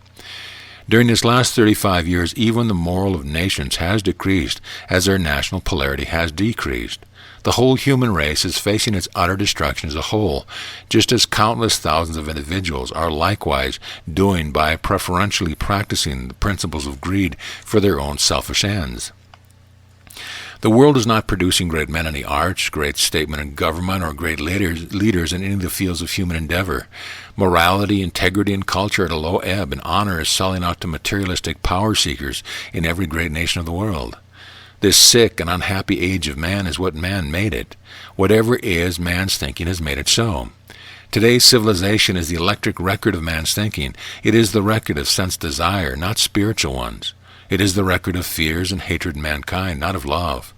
During this last 35 years, even the moral of nations has decreased as their national polarity has decreased. The whole human race is facing its utter destruction as a whole, just as countless thousands of individuals are likewise doing by preferentially practicing the principles of greed for their own selfish ends. The world is not producing great men in the arts, great statesmen in government, or great leaders in any of the fields of human endeavor. Morality, integrity, and culture are at a low ebb, and honor is selling out to materialistic power seekers in every great nation of the world. This sick and unhappy age of man is what man made it. Whatever is, man's thinking has made it so. Today's civilization is the electric record of man's thinking. It is the record of sense desire, not spiritual ones. It is the record of fears and hatred in mankind, not of love.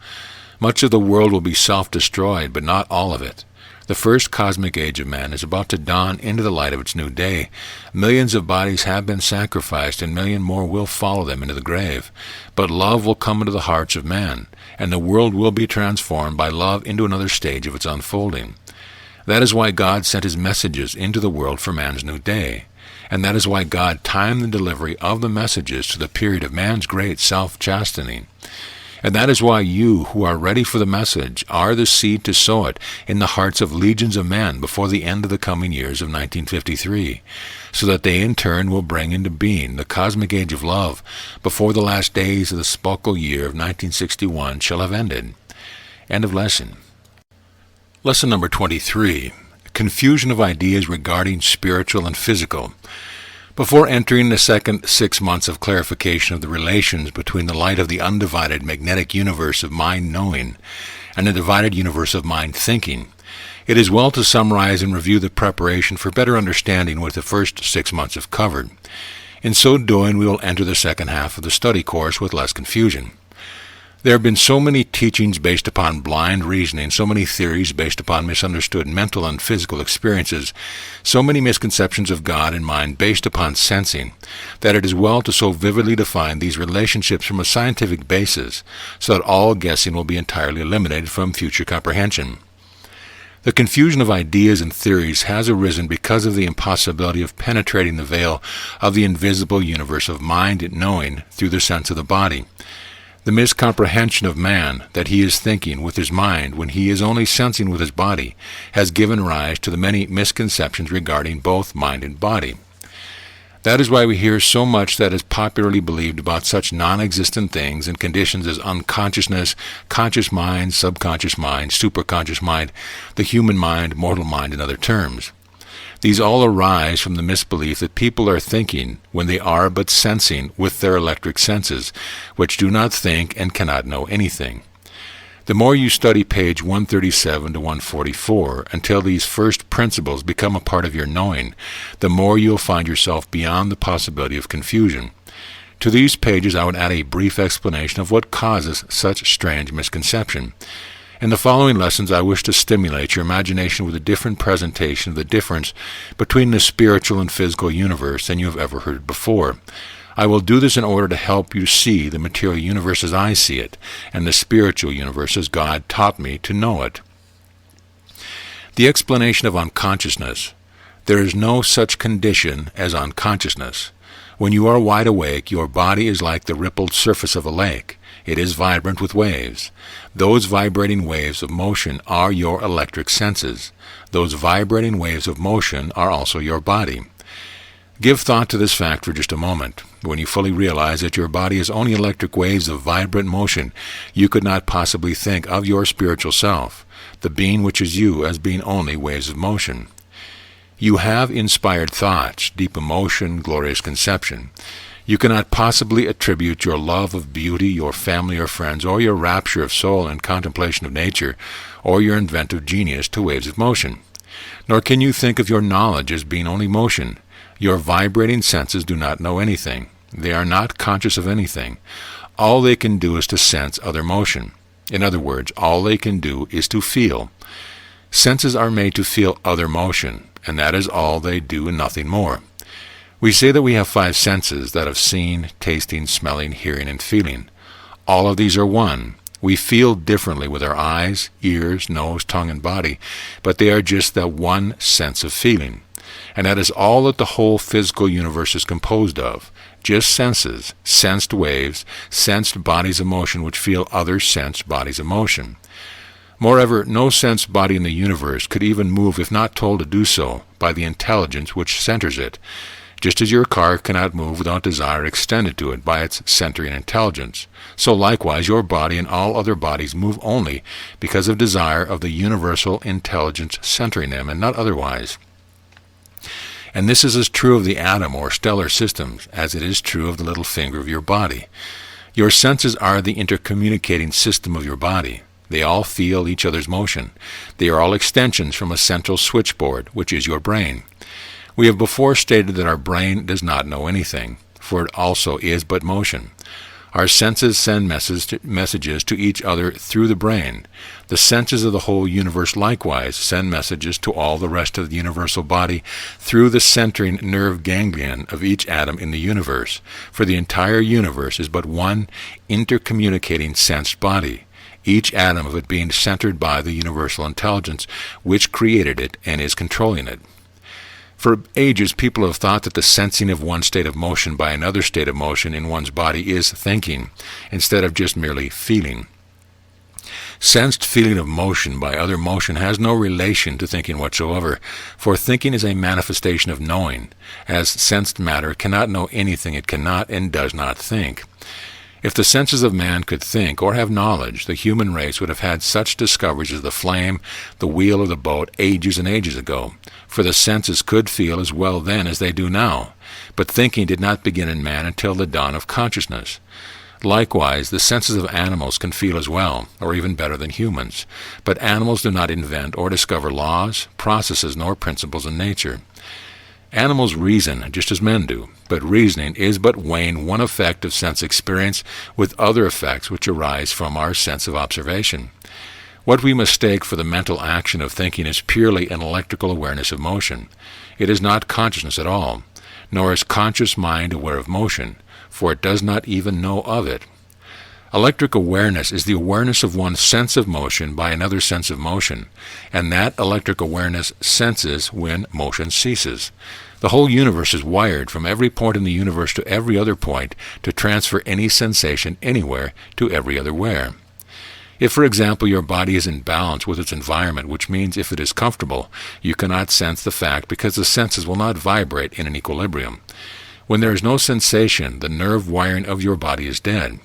Much of the world will be self-destroyed, but not all of it. The first cosmic age of man is about to dawn into the light of its new day. Millions of bodies have been sacrificed, and million more will follow them into the grave. But love will come into the hearts of man, and the world will be transformed by love into another stage of its unfolding. That is why God sent his messages into the world for man's new day. And that is why God timed the delivery of the messages to the period of man's great self-chastening. And that is why you, who are ready for the message, are the seed to sow it in the hearts of legions of men before the end of the coming years of 1953, so that they in turn will bring into being the cosmic age of love before the last days of the sepulchral year of 1961 shall have ended. End of lesson. Lesson number 23. Confusion of ideas regarding spiritual and physical. Before entering the second 6 months of clarification of the relations between the light of the undivided magnetic universe of mind knowing and the divided universe of mind thinking, it is well to summarize and review the preparation for better understanding what the first 6 months have covered. In so doing, we will enter the second half of the study course with less confusion. There have been so many teachings based upon blind reasoning, so many theories based upon misunderstood mental and physical experiences, so many misconceptions of God and mind based upon sensing, that it is well to so vividly define these relationships from a scientific basis, so that all guessing will be entirely eliminated from future comprehension. The confusion of ideas and theories has arisen because of the impossibility of penetrating the veil of the invisible universe of mind knowing through the sense of the body. The miscomprehension of man that he is thinking with his mind when he is only sensing with his body has given rise to the many misconceptions regarding both mind and body. That is why we hear so much that is popularly believed about such non-existent things and conditions as unconsciousness, conscious mind, subconscious mind, superconscious mind, the human mind, mortal mind, and other terms. These all arise from the misbelief that people are thinking when they are but sensing with their electric senses, which do not think and cannot know anything. The more you study page 137 to 144 until these first principles become a part of your knowing, the more you'll find yourself beyond the possibility of confusion. To these pages I would add a brief explanation of what causes such strange misconception. In the following lessons, I wish to stimulate your imagination with a different presentation of the difference between the spiritual and physical universe than you have ever heard before. I will do this in order to help you see the material universe as I see it, and the spiritual universe as God taught me to know it. The explanation of unconsciousness. There is no such condition as unconsciousness. When you are wide awake, your body is like the rippled surface of a lake. It is vibrant with waves. Those vibrating waves of motion are your electric senses. Those vibrating waves of motion are also your body. Give thought to this fact for just a moment. When you fully realize that your body is only electric waves of vibrant motion, you could not possibly think of your spiritual self, the being which is you, as being only waves of motion. You have inspired thoughts, deep emotion, glorious conception. You cannot possibly attribute your love of beauty, your family or friends, or your rapture of soul and contemplation of nature, or your inventive genius to waves of motion. Nor can you think of your knowledge as being only motion. Your vibrating senses do not know anything. They are not conscious of anything. All they can do is to sense other motion. In other words, all they can do is to feel. Senses are made to feel other motion, and that is all they do and nothing more. We say that we have 5 senses, that of seeing, tasting, smelling, hearing, and feeling. All of these are one. We feel differently with our eyes, ears, nose, tongue, and body, but they are just that one sense of feeling. And that is all that the whole physical universe is composed of. Just senses, sensed waves, sensed bodies of motion which feel other sensed bodies of motion. Moreover, no sensed body in the universe could even move if not told to do so by the intelligence which centers it, just as your car cannot move without desire extended to it by its centering intelligence. So likewise your body and all other bodies move only because of desire of the universal intelligence centering them, and not otherwise. And this is as true of the atom or stellar systems as it is true of the little finger of your body. Your senses are the intercommunicating system of your body. They all feel each other's motion. They are all extensions from a central switchboard, which is your brain. We have before stated that our brain does not know anything, for it also is but motion. Our senses send messages to each other through the brain. The senses of the whole universe likewise send messages to all the rest of the universal body through the centering nerve ganglion of each atom in the universe, for the entire universe is but one intercommunicating sensed body, each atom of it being centered by the universal intelligence which created it and is controlling it. For ages, people have thought that the sensing of one state of motion by another state of motion in one's body is thinking, instead of just merely feeling. Sensed feeling of motion by other motion has no relation to thinking whatsoever, for thinking is a manifestation of knowing, as sensed matter cannot know anything it cannot and does not think. If the senses of man could think or have knowledge, the human race would have had such discoveries as the flame, the wheel, or the boat ages and ages ago, for the senses could feel as well then as they do now. But thinking did not begin in man until the dawn of consciousness. Likewise, the senses of animals can feel as well, or even better than humans, but animals do not invent or discover laws, processes, nor principles in nature. Animals reason just as men do, but reasoning is but weighing one effect of sense experience with other effects which arise from our sense of observation. What we mistake for the mental action of thinking is purely an electrical awareness of motion. It is not consciousness at all, nor is conscious mind aware of motion, for it does not even know of it. Electric awareness is the awareness of one sense of motion by another sense of motion, and that electric awareness senses when motion ceases. The whole universe is wired from every point in the universe to every other point to transfer any sensation anywhere to every other where. If, for example, your body is in balance with its environment, which means if it is comfortable, you cannot sense the fact because the senses will not vibrate in an equilibrium. When there is no sensation, the nerve wiring of your body is dead.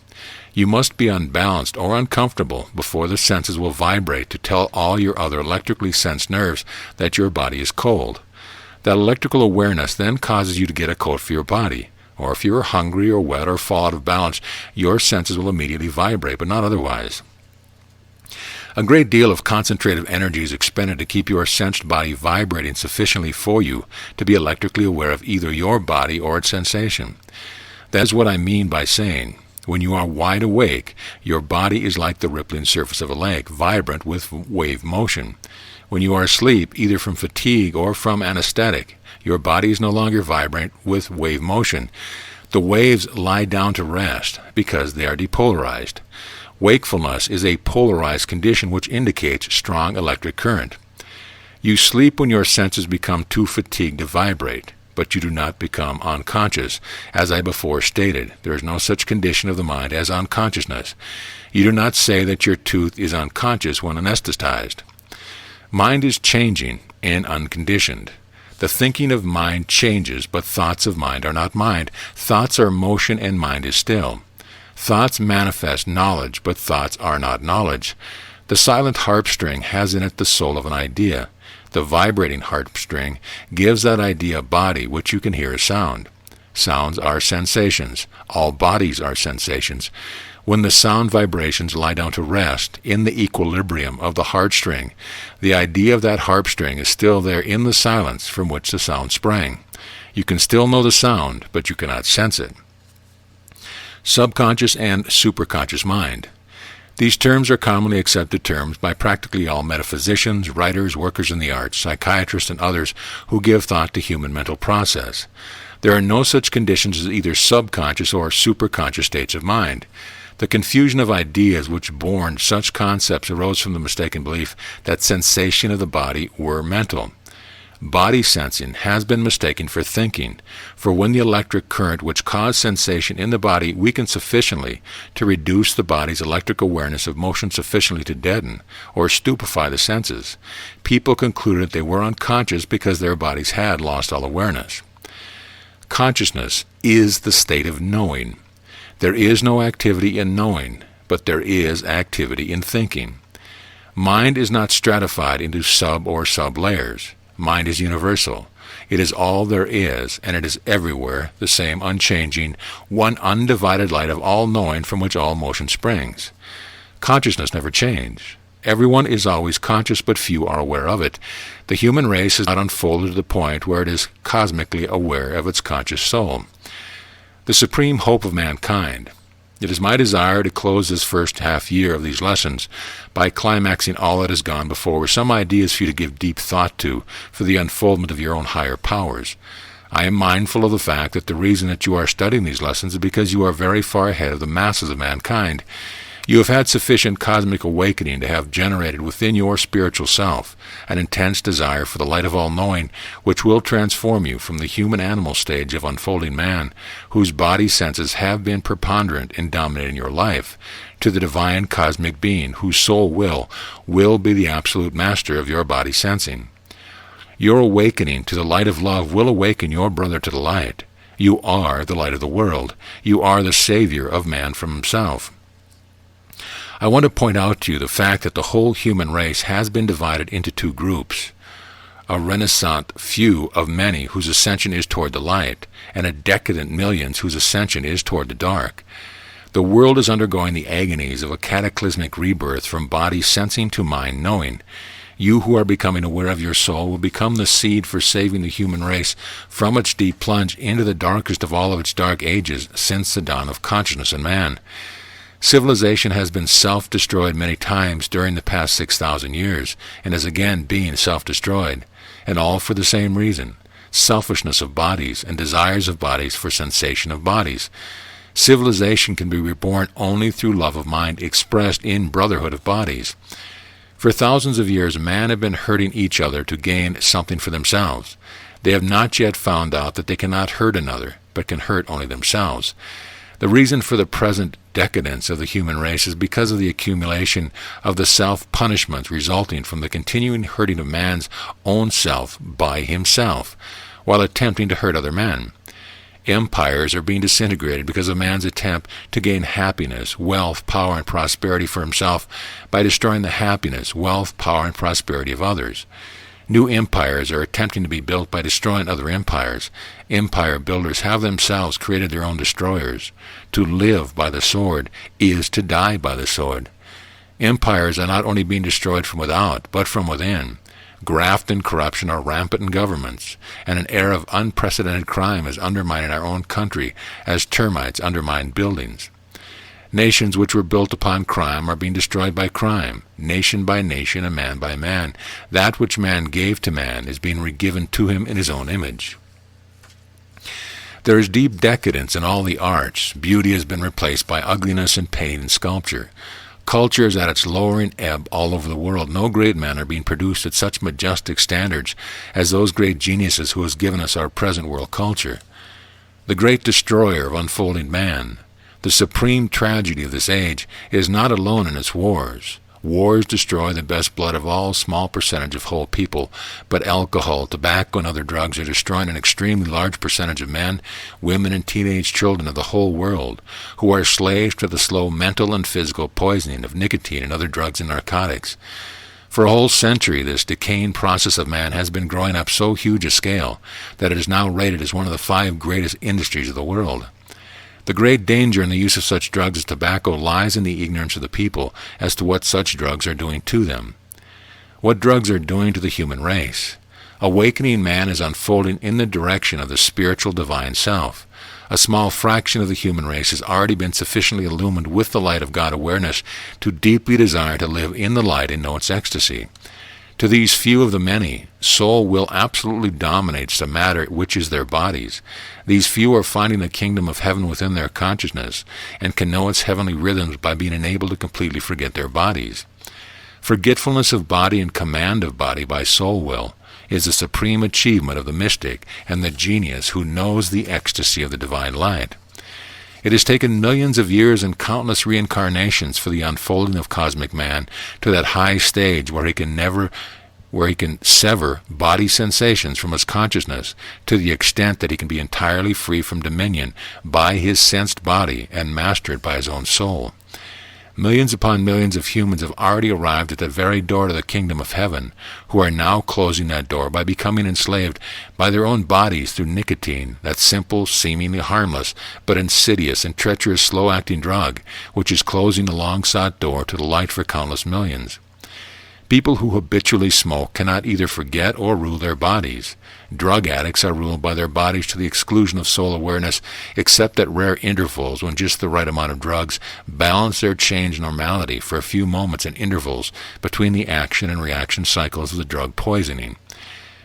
You must be unbalanced or uncomfortable before the senses will vibrate to tell all your other electrically sensed nerves that your body is cold. That electrical awareness then causes you to get a coat for your body, or if you are hungry or wet or fall out of balance, your senses will immediately vibrate, but not otherwise. A great deal of concentrative energy is expended to keep your sensed body vibrating sufficiently for you to be electrically aware of either your body or its sensation. That is what I mean by saying, when you are wide awake, your body is like the rippling surface of a lake, vibrant with wave motion. When you are asleep, either from fatigue or from anesthetic, your body is no longer vibrant with wave motion. The waves lie down to rest because they are depolarized. Wakefulness is a polarized condition which indicates strong electric current. You sleep when your senses become too fatigued to vibrate, but you do not become unconscious. As I before stated, there is no such condition of the mind as unconsciousness. You do not say that your tooth is unconscious when anesthetized. Mind is changing and unconditioned. The thinking of mind changes, but thoughts of mind are not mind. Thoughts are motion and mind is still. Thoughts manifest knowledge, but thoughts are not knowledge. The silent harp string has in it the soul of an idea. The vibrating harp string gives that idea body, which you can hear as sound. Sounds are sensations. All bodies are sensations. When the sound vibrations lie down to rest in the equilibrium of the heart string, the idea of that harp string is still there in the silence from which the sound sprang. You can still know the sound, but you cannot sense it. Subconscious and superconscious mind. These terms are commonly accepted terms by practically all metaphysicians, writers, workers in the arts, psychiatrists, and others who give thought to human mental process. There are no such conditions as either subconscious or superconscious states of mind. The confusion of ideas which born such concepts arose from the mistaken belief that sensation of the body were mental. Body sensing has been mistaken for thinking, for when the electric current which caused sensation in the body weakened sufficiently to reduce the body's electric awareness of motion sufficiently to deaden or stupefy the senses, people concluded they were unconscious because their bodies had lost all awareness. Consciousness is the state of knowing. There is no activity in knowing, but there is activity in thinking. Mind is not stratified into sub or sub-layers. Mind is universal. It is all there is, and it is everywhere the same unchanging, one undivided light of all knowing from which all motion springs. Consciousness never changes. Everyone is always conscious, but few are aware of it. The human race is not unfolded to the point where it is cosmically aware of its conscious soul. The supreme hope of mankind. It is my desire to close this first half year of these lessons by climaxing all that has gone before with some ideas for you to give deep thought to for the unfoldment of your own higher powers. I am mindful of the fact that the reason that you are studying these lessons is because you are very far ahead of the masses of mankind. You have had sufficient cosmic awakening to have generated within your spiritual self an intense desire for the light of all-knowing, which will transform you from the human-animal stage of unfolding man, whose body senses have been preponderant in dominating your life, to the divine cosmic being, whose soul will be the absolute master of your body sensing. Your awakening to the light of love will awaken your brother to the light. You are the light of the world. You are the savior of man from himself. I want to point out to you the fact that the whole human race has been divided into two groups. A renaissance few of many whose ascension is toward the light, and a decadent millions whose ascension is toward the dark. The world is undergoing the agonies of a cataclysmic rebirth from body sensing to mind knowing. You who are becoming aware of your soul will become the seed for saving the human race from its deep plunge into the darkest of all of its dark ages since the dawn of consciousness in man. Civilization has been self-destroyed many times during the past 6,000 years, and is again being self-destroyed, and all for the same reason, selfishness of bodies and desires of bodies for sensation of bodies. Civilization can be reborn only through love of mind expressed in brotherhood of bodies. For thousands of years, man have been hurting each other to gain something for themselves. They have not yet found out that they cannot hurt another, but can hurt only themselves. The reason for the present decadence of the human race is because of the accumulation of the self-punishments resulting from the continuing hurting of man's own self by himself, while attempting to hurt other men. Empires are being disintegrated because of man's attempt to gain happiness, wealth, power, and prosperity for himself by destroying the happiness, wealth, power, and prosperity of others. New empires are attempting to be built by destroying other empires. Empire builders have themselves created their own destroyers. To live by the sword is to die by the sword. Empires are not only being destroyed from without, but from within. Graft and corruption are rampant in governments, and an era of unprecedented crime is undermining our own country as termites undermine buildings. Nations which were built upon crime are being destroyed by crime, nation by nation and man by man. That which man gave to man is being regiven to him in his own image. There is deep decadence in all the arts. Beauty has been replaced by ugliness in painting and sculpture. Culture is at its lowering ebb all over the world. No great men are being produced at such majestic standards as those great geniuses who has given us our present world culture. The great destroyer of unfolding man, the supreme tragedy of this age, is not alone in its wars. Wars destroy the best blood of all small percentage of whole people, but alcohol, tobacco, and other drugs are destroying an extremely large percentage of men, women, and teenage children of the whole world, who are slaves to the slow mental and physical poisoning of nicotine and other drugs and narcotics. For a whole century, this decaying process of man has been growing up so huge a scale that it is now rated as one of the 5 greatest industries of the world. The great danger in the use of such drugs as tobacco lies in the ignorance of the people as to what such drugs are doing to them. What drugs are doing to the human race. Awakening man is unfolding in the direction of the spiritual divine self. A small fraction of the human race has already been sufficiently illumined with the light of God awareness to deeply desire to live in the light and know its ecstasy. To these few of the many, soul will absolutely dominates the matter which is their bodies. These few are finding the kingdom of heaven within their consciousness, and can know its heavenly rhythms by being enabled to completely forget their bodies. Forgetfulness of body and command of body by soul will is the supreme achievement of the mystic and the genius who knows the ecstasy of the divine light. It has taken millions of years and countless reincarnations for the unfolding of cosmic man to that high stage where he can sever body sensations from his consciousness to the extent that he can be entirely free from dominion by his sensed body and mastered by his own soul. Millions upon millions of humans have already arrived at the very door to the kingdom of heaven, who are now closing that door by becoming enslaved by their own bodies through nicotine, that simple, seemingly harmless, but insidious and treacherous slow-acting drug, which is closing the long-sought door to the light for countless millions. People who habitually smoke cannot either forget or rule their bodies. Drug addicts are ruled by their bodies to the exclusion of soul awareness, except at rare intervals when just the right amount of drugs balance their change normality for a few moments in intervals between the action and reaction cycles of the drug poisoning.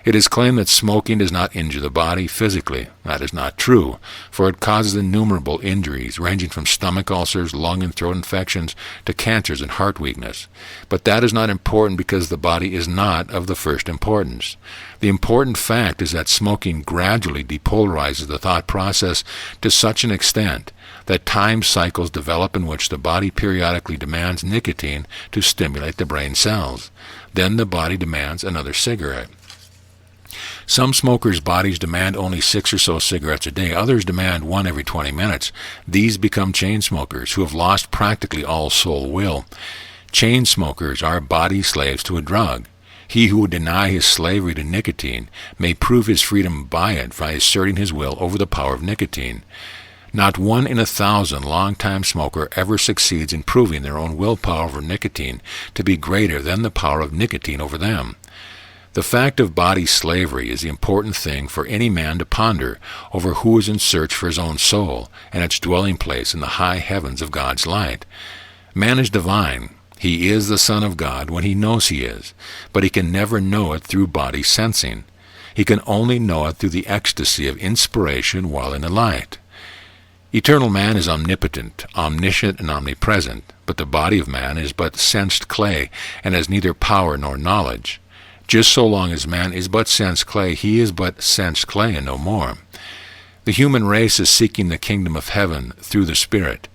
It is claimed that smoking does not injure the body physically. That is not true, for it causes innumerable injuries, ranging from stomach ulcers, lung and throat infections, to cancers and heart weakness. But that is not important because the body is not of the first importance. The important fact is that smoking gradually depolarizes the thought process to such an extent that time cycles develop in which the body periodically demands nicotine to stimulate the brain cells. Then the body demands another cigarette. Some smokers' bodies demand only 6 or so cigarettes a day. Others demand 1 every 20 minutes. These become chain smokers who have lost practically all soul will. Chain smokers are body slaves to a drug. He who would deny his slavery to nicotine may prove his freedom by it by asserting his will over the power of nicotine. Not 1 in 1,000 long-time smoker ever succeeds in proving their own willpower over nicotine to be greater than the power of nicotine over them. The fact of body slavery is the important thing for any man to ponder over who is in search for his own soul and its dwelling place in the high heavens of God's light. Man is divine. He is the Son of God when he knows he is, but he can never know it through body sensing. He can only know it through the ecstasy of inspiration while in the light. Eternal man is omnipotent, omniscient, and omnipresent, but the body of man is but sensed clay and has neither power nor knowledge. Just so long as man is but sense clay, he is but sense clay and no more. The human race is seeking the kingdom of heaven through the Spirit.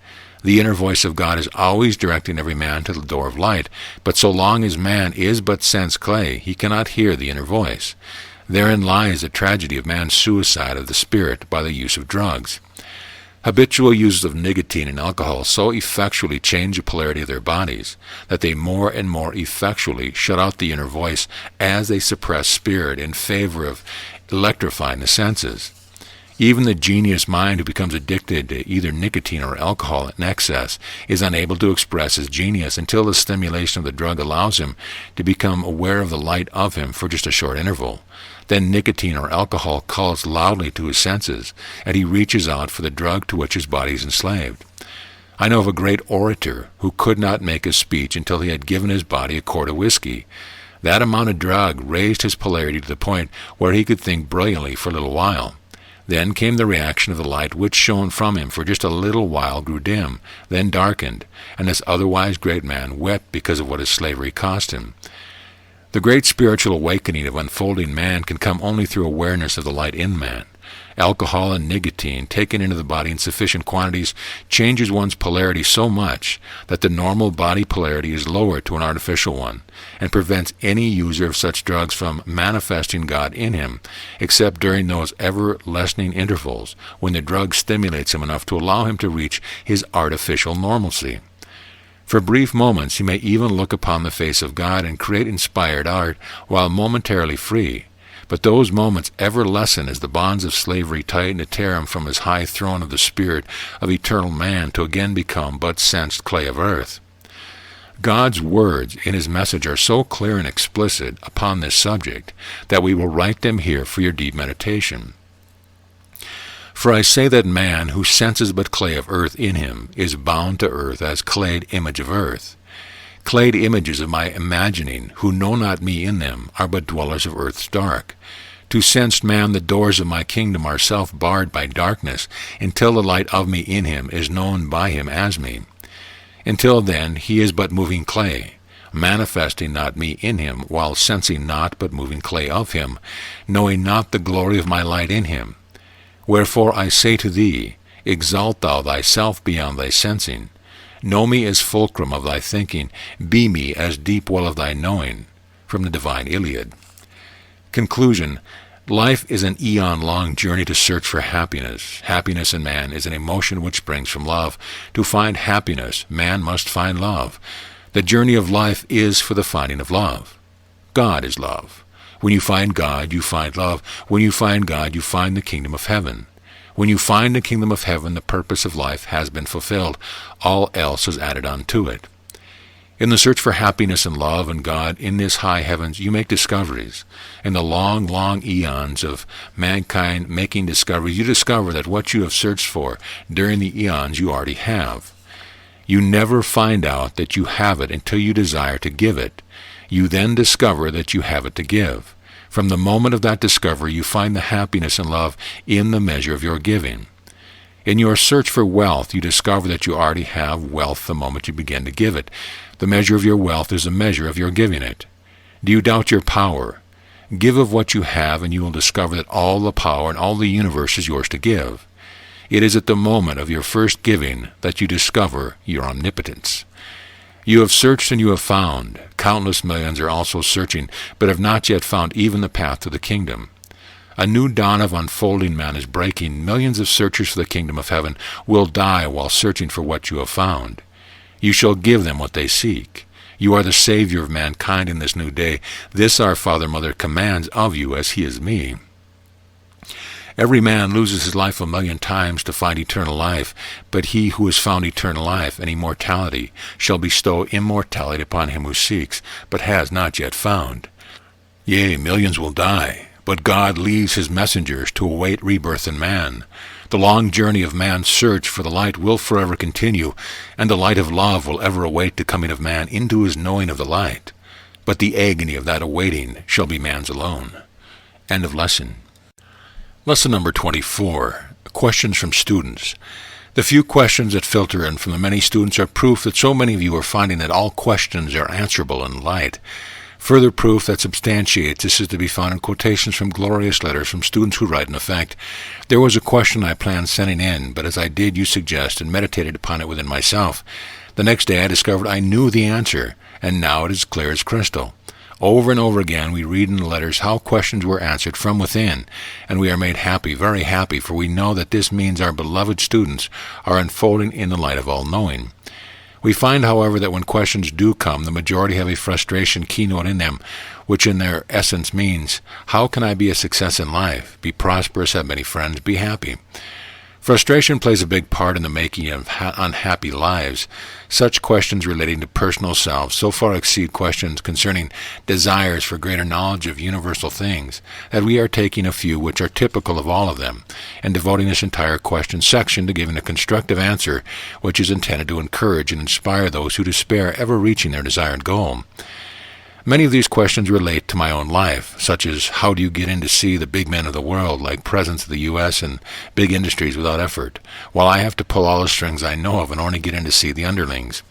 The inner voice of God is always directing every man to the door of light, but so long as man is but sense clay, he cannot hear the inner voice. Therein lies the tragedy of man's suicide of the spirit by the use of drugs. Habitual users of nicotine and alcohol so effectually change the polarity of their bodies that they more and more effectually shut out the inner voice as they suppress spirit in favor of electrifying the senses. Even the genius mind who becomes addicted to either nicotine or alcohol in excess is unable to express his genius until the stimulation of the drug allows him to become aware of the light of him for just a short interval. Then nicotine or alcohol calls loudly to his senses, and he reaches out for the drug to which his body is enslaved. I know of a great orator who could not make a speech until he had given his body a quart of whiskey. That amount of drug raised his polarity to the point where he could think brilliantly for a little while. Then came the reaction of the light which shone from him for just a little while grew dim, then darkened, and this otherwise great man wept because of what his slavery cost him. The great spiritual awakening of unfolding man can come only through awareness of the light in man. Alcohol and nicotine, taken into the body in sufficient quantities, changes one's polarity so much that the normal body polarity is lowered to an artificial one, and prevents any user of such drugs from manifesting God in him, except during those ever-lessening intervals when the drug stimulates him enough to allow him to reach his artificial normalcy. For brief moments he may even look upon the face of God and create inspired art while momentarily free. But those moments ever lessen as the bonds of slavery tighten to tear him from his high throne of the spirit of eternal man to again become but sensed clay of earth. God's words in his message are so clear and explicit upon this subject that we will write them here for your deep meditation. For I say that man who senses but clay of earth in him is bound to earth as clayed image of earth. Clayed images of my imagining, who know not me in them, are but dwellers of earth's dark. To sensed man the doors of my kingdom are self-barred by darkness, until the light of me in him is known by him as me. Until then he is but moving clay, manifesting not me in him, while sensing not but moving clay of him, knowing not the glory of my light in him. Wherefore I say to thee, exalt thou thyself beyond thy sensing. Know me as fulcrum of thy thinking, be me as deep well of thy knowing. From the Divine Iliad. Conclusion. Life is an eon-long journey to search for happiness. Happiness in man is an emotion which springs from love. To find happiness, man must find love. The journey of life is for the finding of love. God is love. When you find God, you find love. When you find God, you find the kingdom of heaven. When you find the kingdom of heaven, the purpose of life has been fulfilled. All else is added unto it. In the search for happiness and love and God in this high heavens, you make discoveries. In the long, long eons of mankind making discoveries, you discover that what you have searched for during the eons you already have. You never find out that you have it until you desire to give it. You then discover that you have it to give. From the moment of that discovery, you find the happiness and love in the measure of your giving. In your search for wealth, you discover that you already have wealth the moment you begin to give it. The measure of your wealth is the measure of your giving it. Do you doubt your power? Give of what you have, and you will discover that all the power and all the universe is yours to give. It is at the moment of your first giving that you discover your omnipotence. You have searched and you have found. Countless millions are also searching, but have not yet found even the path to the kingdom. A new dawn of unfolding man is breaking. Millions of searchers for the kingdom of heaven will die while searching for what you have found. You shall give them what they seek. You are the Savior of mankind in this new day. This our Father Mother commands of you as he is me. Every man loses his life 1,000,000 times to find eternal life, but he who has found eternal life and immortality shall bestow immortality upon him who seeks, but has not yet found. Yea, millions will die, but God leaves his messengers to await rebirth in man. The long journey of man's search for the light will forever continue, and the light of love will ever await the coming of man into his knowing of the light. But the agony of that awaiting shall be man's alone. End of lesson. Lesson number 24. Questions from students. The few questions that filter in from the many students are proof that so many of you are finding that all questions are answerable in light. Further proof that substantiates this is to be found in quotations from glorious letters from students who write in effect, "There was a question I planned sending in, but as I did, you suggest, and meditated upon it within myself. The next day I discovered I knew the answer, and now it is clear as crystal." Over and over again we read in the letters how questions were answered from within, and we are made happy, very happy, for we know that this means our beloved students are unfolding in the light of all-knowing. We find, however, that when questions do come, the majority have a frustration keynote in them, which in their essence means, how can I be a success in life, be prosperous, have many friends, be happy? Frustration plays a big part in the making of unhappy lives. Such questions relating to personal selves so far exceed questions concerning desires for greater knowledge of universal things, that we are taking a few which are typical of all of them, and devoting this entire question section to giving a constructive answer which is intended to encourage and inspire those who despair ever reaching their desired goal. Many of these questions relate to my own life, such as how do you get in to see the big men of the world, like presidents of the U.S. and big industries, without effort, while I have to pull all the strings I know of and only get in to see the underlings?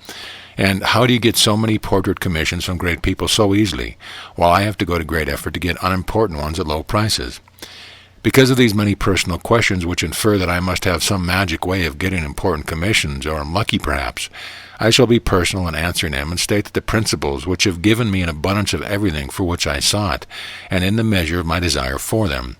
And how do you get so many portrait commissions from great people so easily, while I have to go to great effort to get unimportant ones at low prices? Because of these many personal questions, which infer that I must have some magic way of getting important commissions, or am lucky perhaps, I shall be personal in answering them and state that the principles which have given me an abundance of everything for which I sought, and in the measure of my desire for them.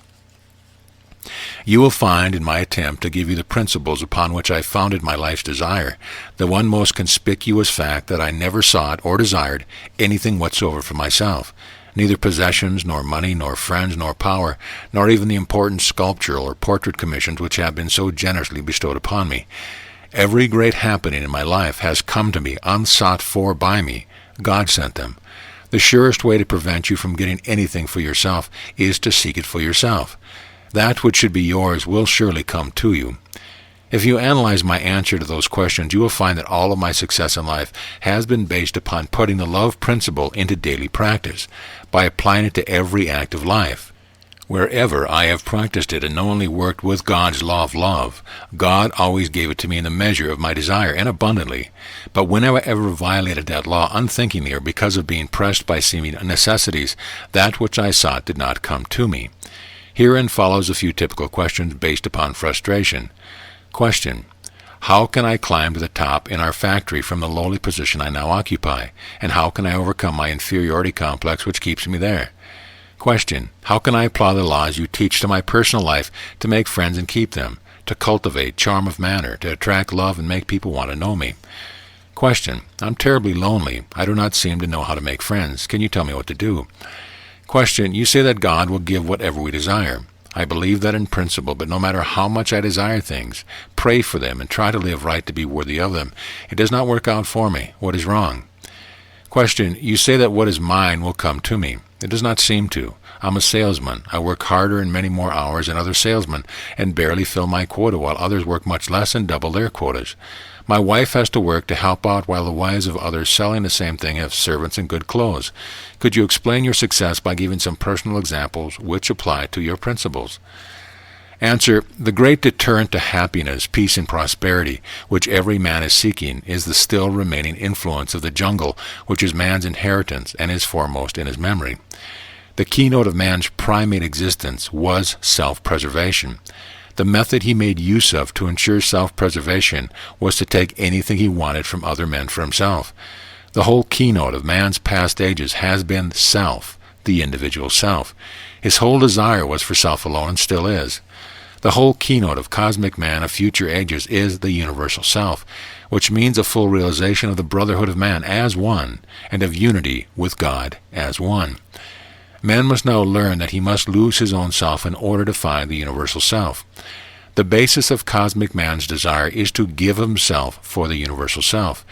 You will find in my attempt to give you the principles upon which I founded my life's desire, the one most conspicuous fact that I never sought or desired anything whatsoever for myself, neither possessions, nor money, nor friends, nor power, nor even the important sculptural or portrait commissions which have been so generously bestowed upon me. Every great happening in my life has come to me unsought for by me. God sent them. The surest way to prevent you from getting anything for yourself is to seek it for yourself. That which should be yours will surely come to you. If you analyze my answer to those questions, you will find that all of my success in life has been based upon putting the love principle into daily practice, by applying it to every act of life. Wherever I have practiced it and knowingly worked with God's law of love, God always gave it to me in the measure of my desire and abundantly. But whenever I ever violated that law unthinkingly or because of being pressed by seeming necessities, that which I sought did not come to me. Herein follows a few typical questions based upon frustration. Question: how can I climb to the top in our factory from the lowly position I now occupy? And how can I overcome my inferiority complex which keeps me there? Question: how can I apply the laws you teach to my personal life to make friends and keep them, to cultivate charm of manner, to attract love and make people want to know me? Question: I'm terribly lonely. I do not seem to know how to make friends. Can you tell me what to do? Question: you say that God will give whatever we desire. I believe that in principle, but no matter how much I desire things, pray for them, and try to live right to be worthy of them, it does not work out for me. What is wrong? Question: you say that what is mine will come to me. It does not seem to. I'm a salesman. I work harder and many more hours than other salesmen, and barely fill my quota, while others work much less and double their quotas. My wife has to work to help out, while the wives of others selling the same thing have servants and good clothes. Could you explain your success by giving some personal examples which apply to your principles? Answer: the great deterrent to happiness, peace, and prosperity, which every man is seeking, is the still remaining influence of the jungle, which is man's inheritance and is foremost in his memory. The keynote of man's primate existence was self-preservation. The method he made use of to ensure self-preservation was to take anything he wanted from other men for himself. The whole keynote of man's past ages has been self, the individual self. His whole desire was for self alone, and still is. The whole keynote of cosmic man of future ages is the universal self, which means a full realization of the brotherhood of man as one, and of unity with God as one. Man must now learn that he must lose his own self in order to find the universal self. The basis of cosmic man's desire is to give himself for the universal self.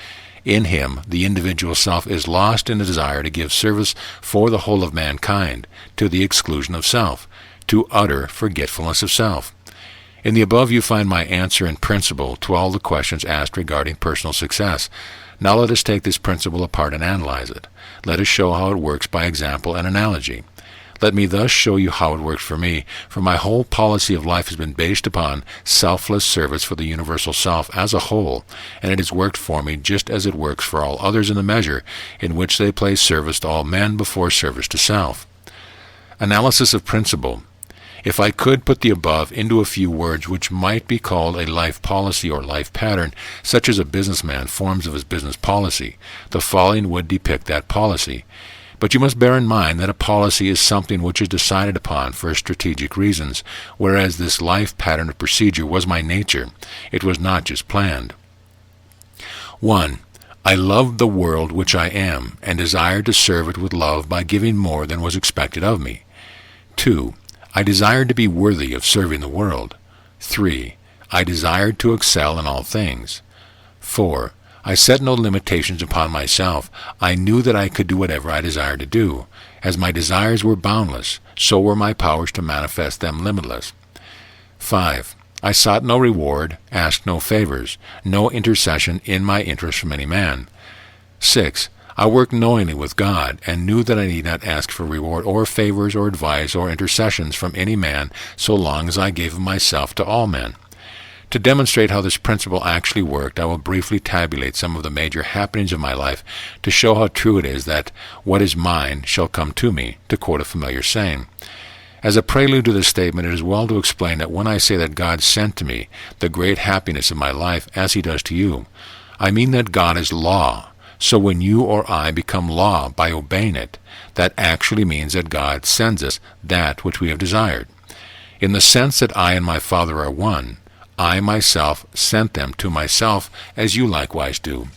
In him, the individual self is lost in the desire to give service for the whole of mankind, to the exclusion of self, to utter forgetfulness of self. In the above you find my answer in principle to all the questions asked regarding personal success. Now let us take this principle apart and analyze it. Let us show how it works by example and analogy. Let me thus show you how it worked for me, for my whole policy of life has been based upon selfless service for the universal self as a whole, and it has worked for me just as it works for all others in the measure in which they place service to all men before service to self. Analysis of principle. If I could put the above into a few words which might be called a life policy or life pattern, such as a businessman forms of his business policy, the following would depict that policy. But you must bear in mind that a policy is something which is decided upon for strategic reasons, whereas this life pattern of procedure was my nature. It was not just planned. 1. I loved the world which I am, and desired to serve it with love by giving more than was expected of me. 2. I desired to be worthy of serving the world. 3. I desired to excel in all things. 4. I set no limitations upon myself. I knew that I could do whatever I desired to do. As my desires were boundless, so were my powers to manifest them limitless. 5. I sought no reward, asked no favors, no intercession in my interest from any man. 6. I worked knowingly with God, and knew that I need not ask for reward or favors or advice or intercessions from any man, so long as I gave of myself to all men. To demonstrate how this principle actually worked, I will briefly tabulate some of the major happenings of my life to show how true it is that what is mine shall come to me, to quote a familiar saying. As a prelude to this statement, it is well to explain that when I say that God sent to me the great happiness of my life, as he does to you, I mean that God is law. So when you or I become law by obeying it, that actually means that God sends us that which we have desired. In the sense that I and my Father are one, I myself sent them to myself, as you likewise do.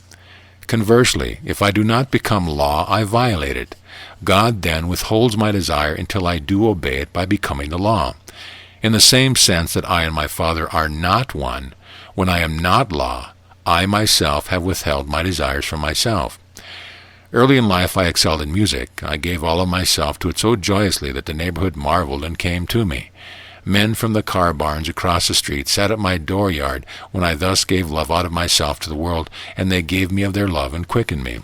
Conversely, if I do not become law, I violate it. God then withholds my desire until I do obey it by becoming the law. In the same sense that I and my Father are not one, when I am not law, I myself have withheld my desires from myself. Early in life I excelled in music. I gave all of myself to it so joyously that the neighborhood marveled and came to me. Men from the car barns across the street sat at my dooryard when I thus gave love out of myself to the world, and they gave me of their love and quickened me.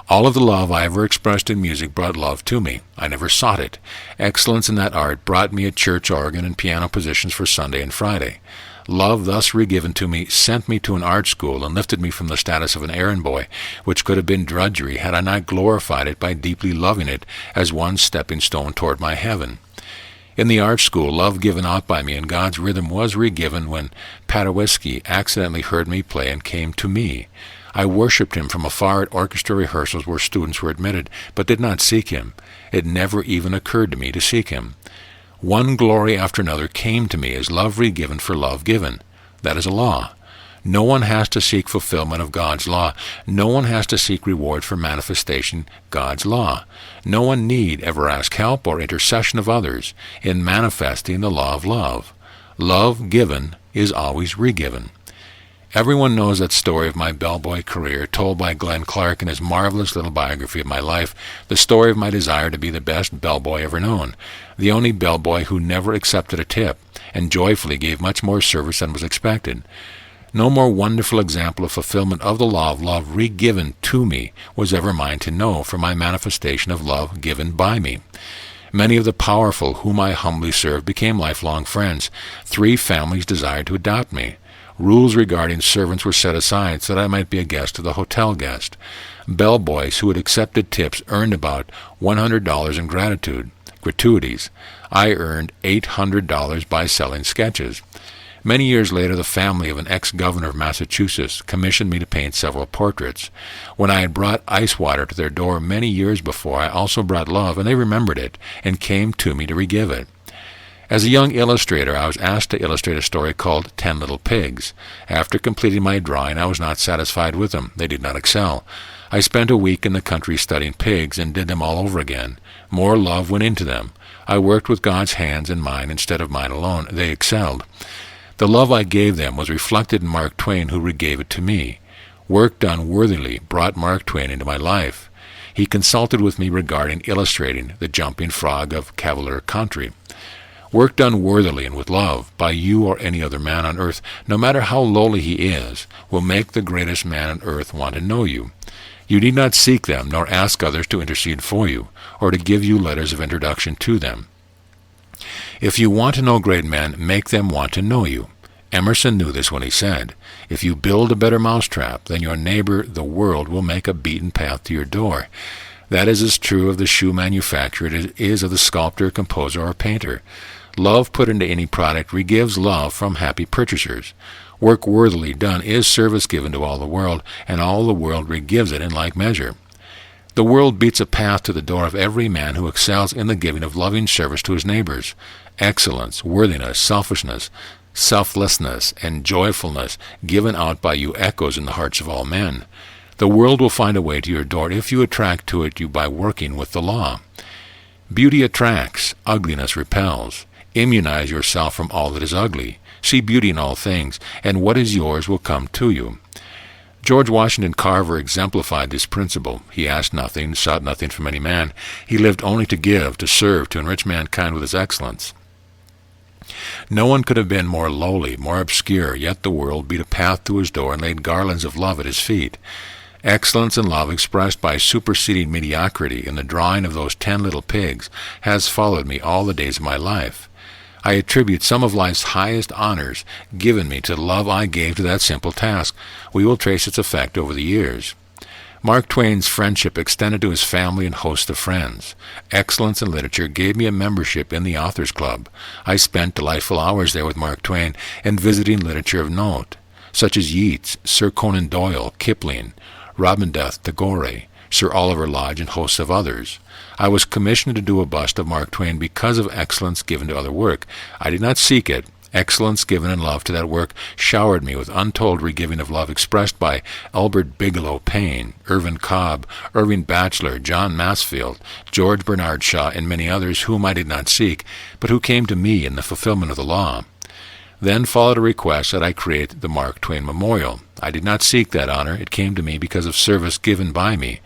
All of the love I ever expressed in music brought love to me. I never sought it. Excellence in that art brought me a church organ and piano positions for Sunday and Friday. Love thus regiven to me sent me to an art school and lifted me from the status of an errand boy, which could have been drudgery had I not glorified it by deeply loving it as one stepping stone toward my heaven. In the art school, love given out by me in God's rhythm was regiven when Paderewski accidentally heard me play and came to me. I worshipped him from afar at orchestra rehearsals where students were admitted, but did not seek him. It never even occurred to me to seek him. One glory after another came to me as love regiven for love given. That is a law. No one has to seek fulfillment of God's law. No one has to seek reward for manifestation God's law. No one need ever ask help or intercession of others in manifesting the law of love. Love given is always regiven. Everyone knows that story of my bellboy career told by Glenn Clark in his marvelous little biography of my life, the story of my desire to be the best bellboy ever known, the only bellboy who never accepted a tip and joyfully gave much more service than was expected. No more wonderful example of fulfillment of the law of love regiven to me was ever mine to know for my manifestation of love given by me. Many of the powerful whom I humbly served became lifelong friends. 3 families desired to adopt me. Rules regarding servants were set aside so that I might be a guest of the hotel guest. Bellboys who had accepted tips earned about $100 in gratuities. I earned $800 by selling sketches. Many years later, the family of an ex-governor of Massachusetts commissioned me to paint several portraits. When I had brought ice water to their door many years before, I also brought love, and they remembered it and came to me to regive it. As a young illustrator, I was asked to illustrate a story called 10 Little Pigs. After completing my drawing, I was not satisfied with them. They did not excel. I spent a week in the country studying pigs and did them all over again. More love went into them. I worked with God's hands and mine instead of mine alone. They excelled. The love I gave them was reflected in Mark Twain, who regave it to me. Work done worthily brought Mark Twain into my life. He consulted with me regarding illustrating the jumping frog of Cavalier Country. Work done worthily and with love by you or any other man on earth, no matter how lowly he is, will make the greatest man on earth want to know you. You need not seek them, nor ask others to intercede for you, or to give you letters of introduction to them. If you want to know great men, make them want to know you. Emerson knew this when he said, "If you build a better mousetrap than your neighbor, the world will make a beaten path to your door." That is as true of the shoe manufacturer as it is of the sculptor, composer, or painter. Love put into any product regives love from happy purchasers. Work worthily done is service given to all the world, and all the world regives it in like measure. The world beats a path to the door of every man who excels in the giving of loving service to his neighbors. Excellence, worthiness, selfishness, selflessness, and joyfulness given out by you echoes in the hearts of all men. The world will find a way to your door if you attract to it you by working with the law. Beauty attracts, ugliness repels. Immunize yourself from all that is ugly. See beauty in all things, and what is yours will come to you. George Washington Carver exemplified this principle. He asked nothing, sought nothing from any man. He lived only to give, to serve, to enrich mankind with his excellence. No one could have been more lowly, more obscure, yet the world beat a path to his door and laid garlands of love at his feet. Excellence and love expressed by superseding mediocrity in the drawing of those 10 little pigs has followed me all the days of my life. I attribute some of life's highest honors given me to the love I gave to that simple task. We will trace its effect over the years. Mark Twain's friendship extended to his family and host of friends. Excellence in literature gave me a membership in the Authors Club. I spent delightful hours there with Mark Twain and visiting literature of note, such as Yeats, Sir Conan Doyle, Kipling, Rabindranath Tagore, Sir Oliver Lodge, and hosts of others. I was commissioned to do a bust of Mark Twain because of excellence given to other work. I did not seek it. Excellence given in love to that work showered me with untold regiving of love expressed by Albert Bigelow Paine, Irvin Cobb, Irving Batchelor, John Masefield, George Bernard Shaw, and many others whom I did not seek, but who came to me in the fulfillment of the law. Then followed a request that I create the Mark Twain Memorial. I did not seek that honor. It came to me because of service given by me.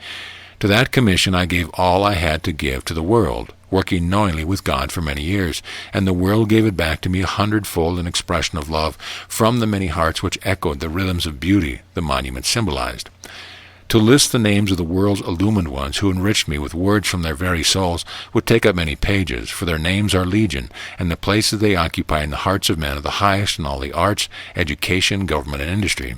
To that commission I gave all I had to give to the world, working knowingly with God for many years, and the world gave it back to me 100-fold in expression of love from the many hearts which echoed the rhythms of beauty the monument symbolized. To list the names of the world's illumined ones who enriched me with words from their very souls would take up many pages, for their names are legion, and the places they occupy in the hearts of men are the highest in all the arts, education, government, and industry.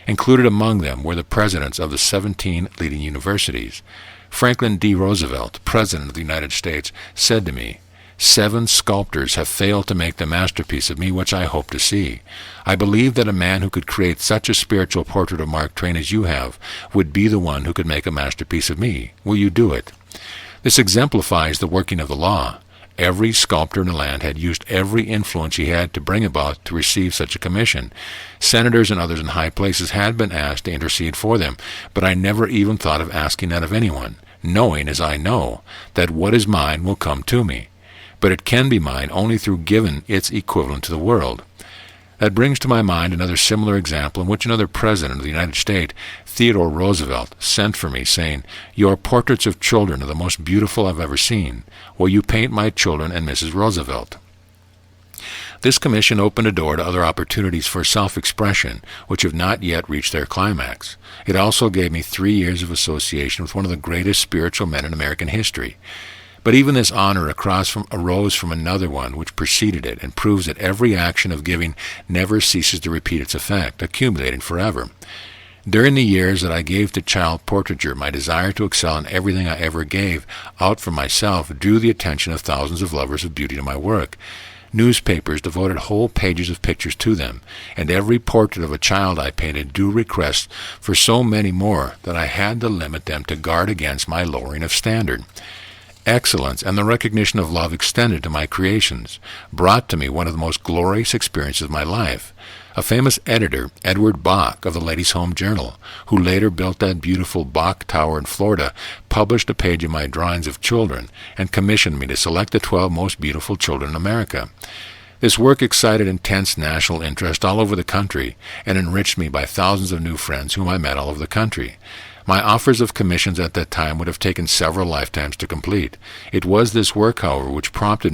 Included among them were the presidents of the 17 leading universities. Franklin D. Roosevelt, President of the United States, said to me, "7 sculptors have failed to make the masterpiece of me which I hope to see. I believe that a man who could create such a spiritual portrait of Mark Twain as you have would be the one who could make a masterpiece of me. Will you do it?" This exemplifies the working of the law. Every sculptor in the land had used every influence he had to bring about to receive such a commission. Senators and others in high places had been asked to intercede for them, but I never even thought of asking that of anyone, knowing, as I know, that what is mine will come to me. But it can be mine only through giving its equivalent to the world. That brings to my mind another similar example in which another president of the United States, Theodore Roosevelt, sent for me, saying, "Your portraits of children are the most beautiful I've ever seen. Will you paint my children and Mrs. Roosevelt?" This commission opened a door to other opportunities for self-expression, which have not yet reached their climax. It also gave me 3 years of association with one of the greatest spiritual men in American history. But even this honor arose from another one which preceded it, and proves that every action of giving never ceases to repeat its effect, accumulating forever. During the years that I gave to child portraiture, my desire to excel in everything I ever gave out for myself drew the attention of thousands of lovers of beauty to my work. Newspapers devoted whole pages of pictures to them, and every portrait of a child I painted drew requests for so many more that I had to limit them to guard against my lowering of standard. Excellence and the recognition of love extended to my creations, brought to me one of the most glorious experiences of my life. A famous editor, Edward Bach of the Ladies' Home Journal, who later built that beautiful Bach Tower in Florida, published a page of my drawings of children and commissioned me to select the 12 most beautiful children in America. This work excited intense national interest all over the country and enriched me by thousands of new friends whom I met all over the country. My offers of commissions at that time would have taken several lifetimes to complete. It was this work, however, which prompted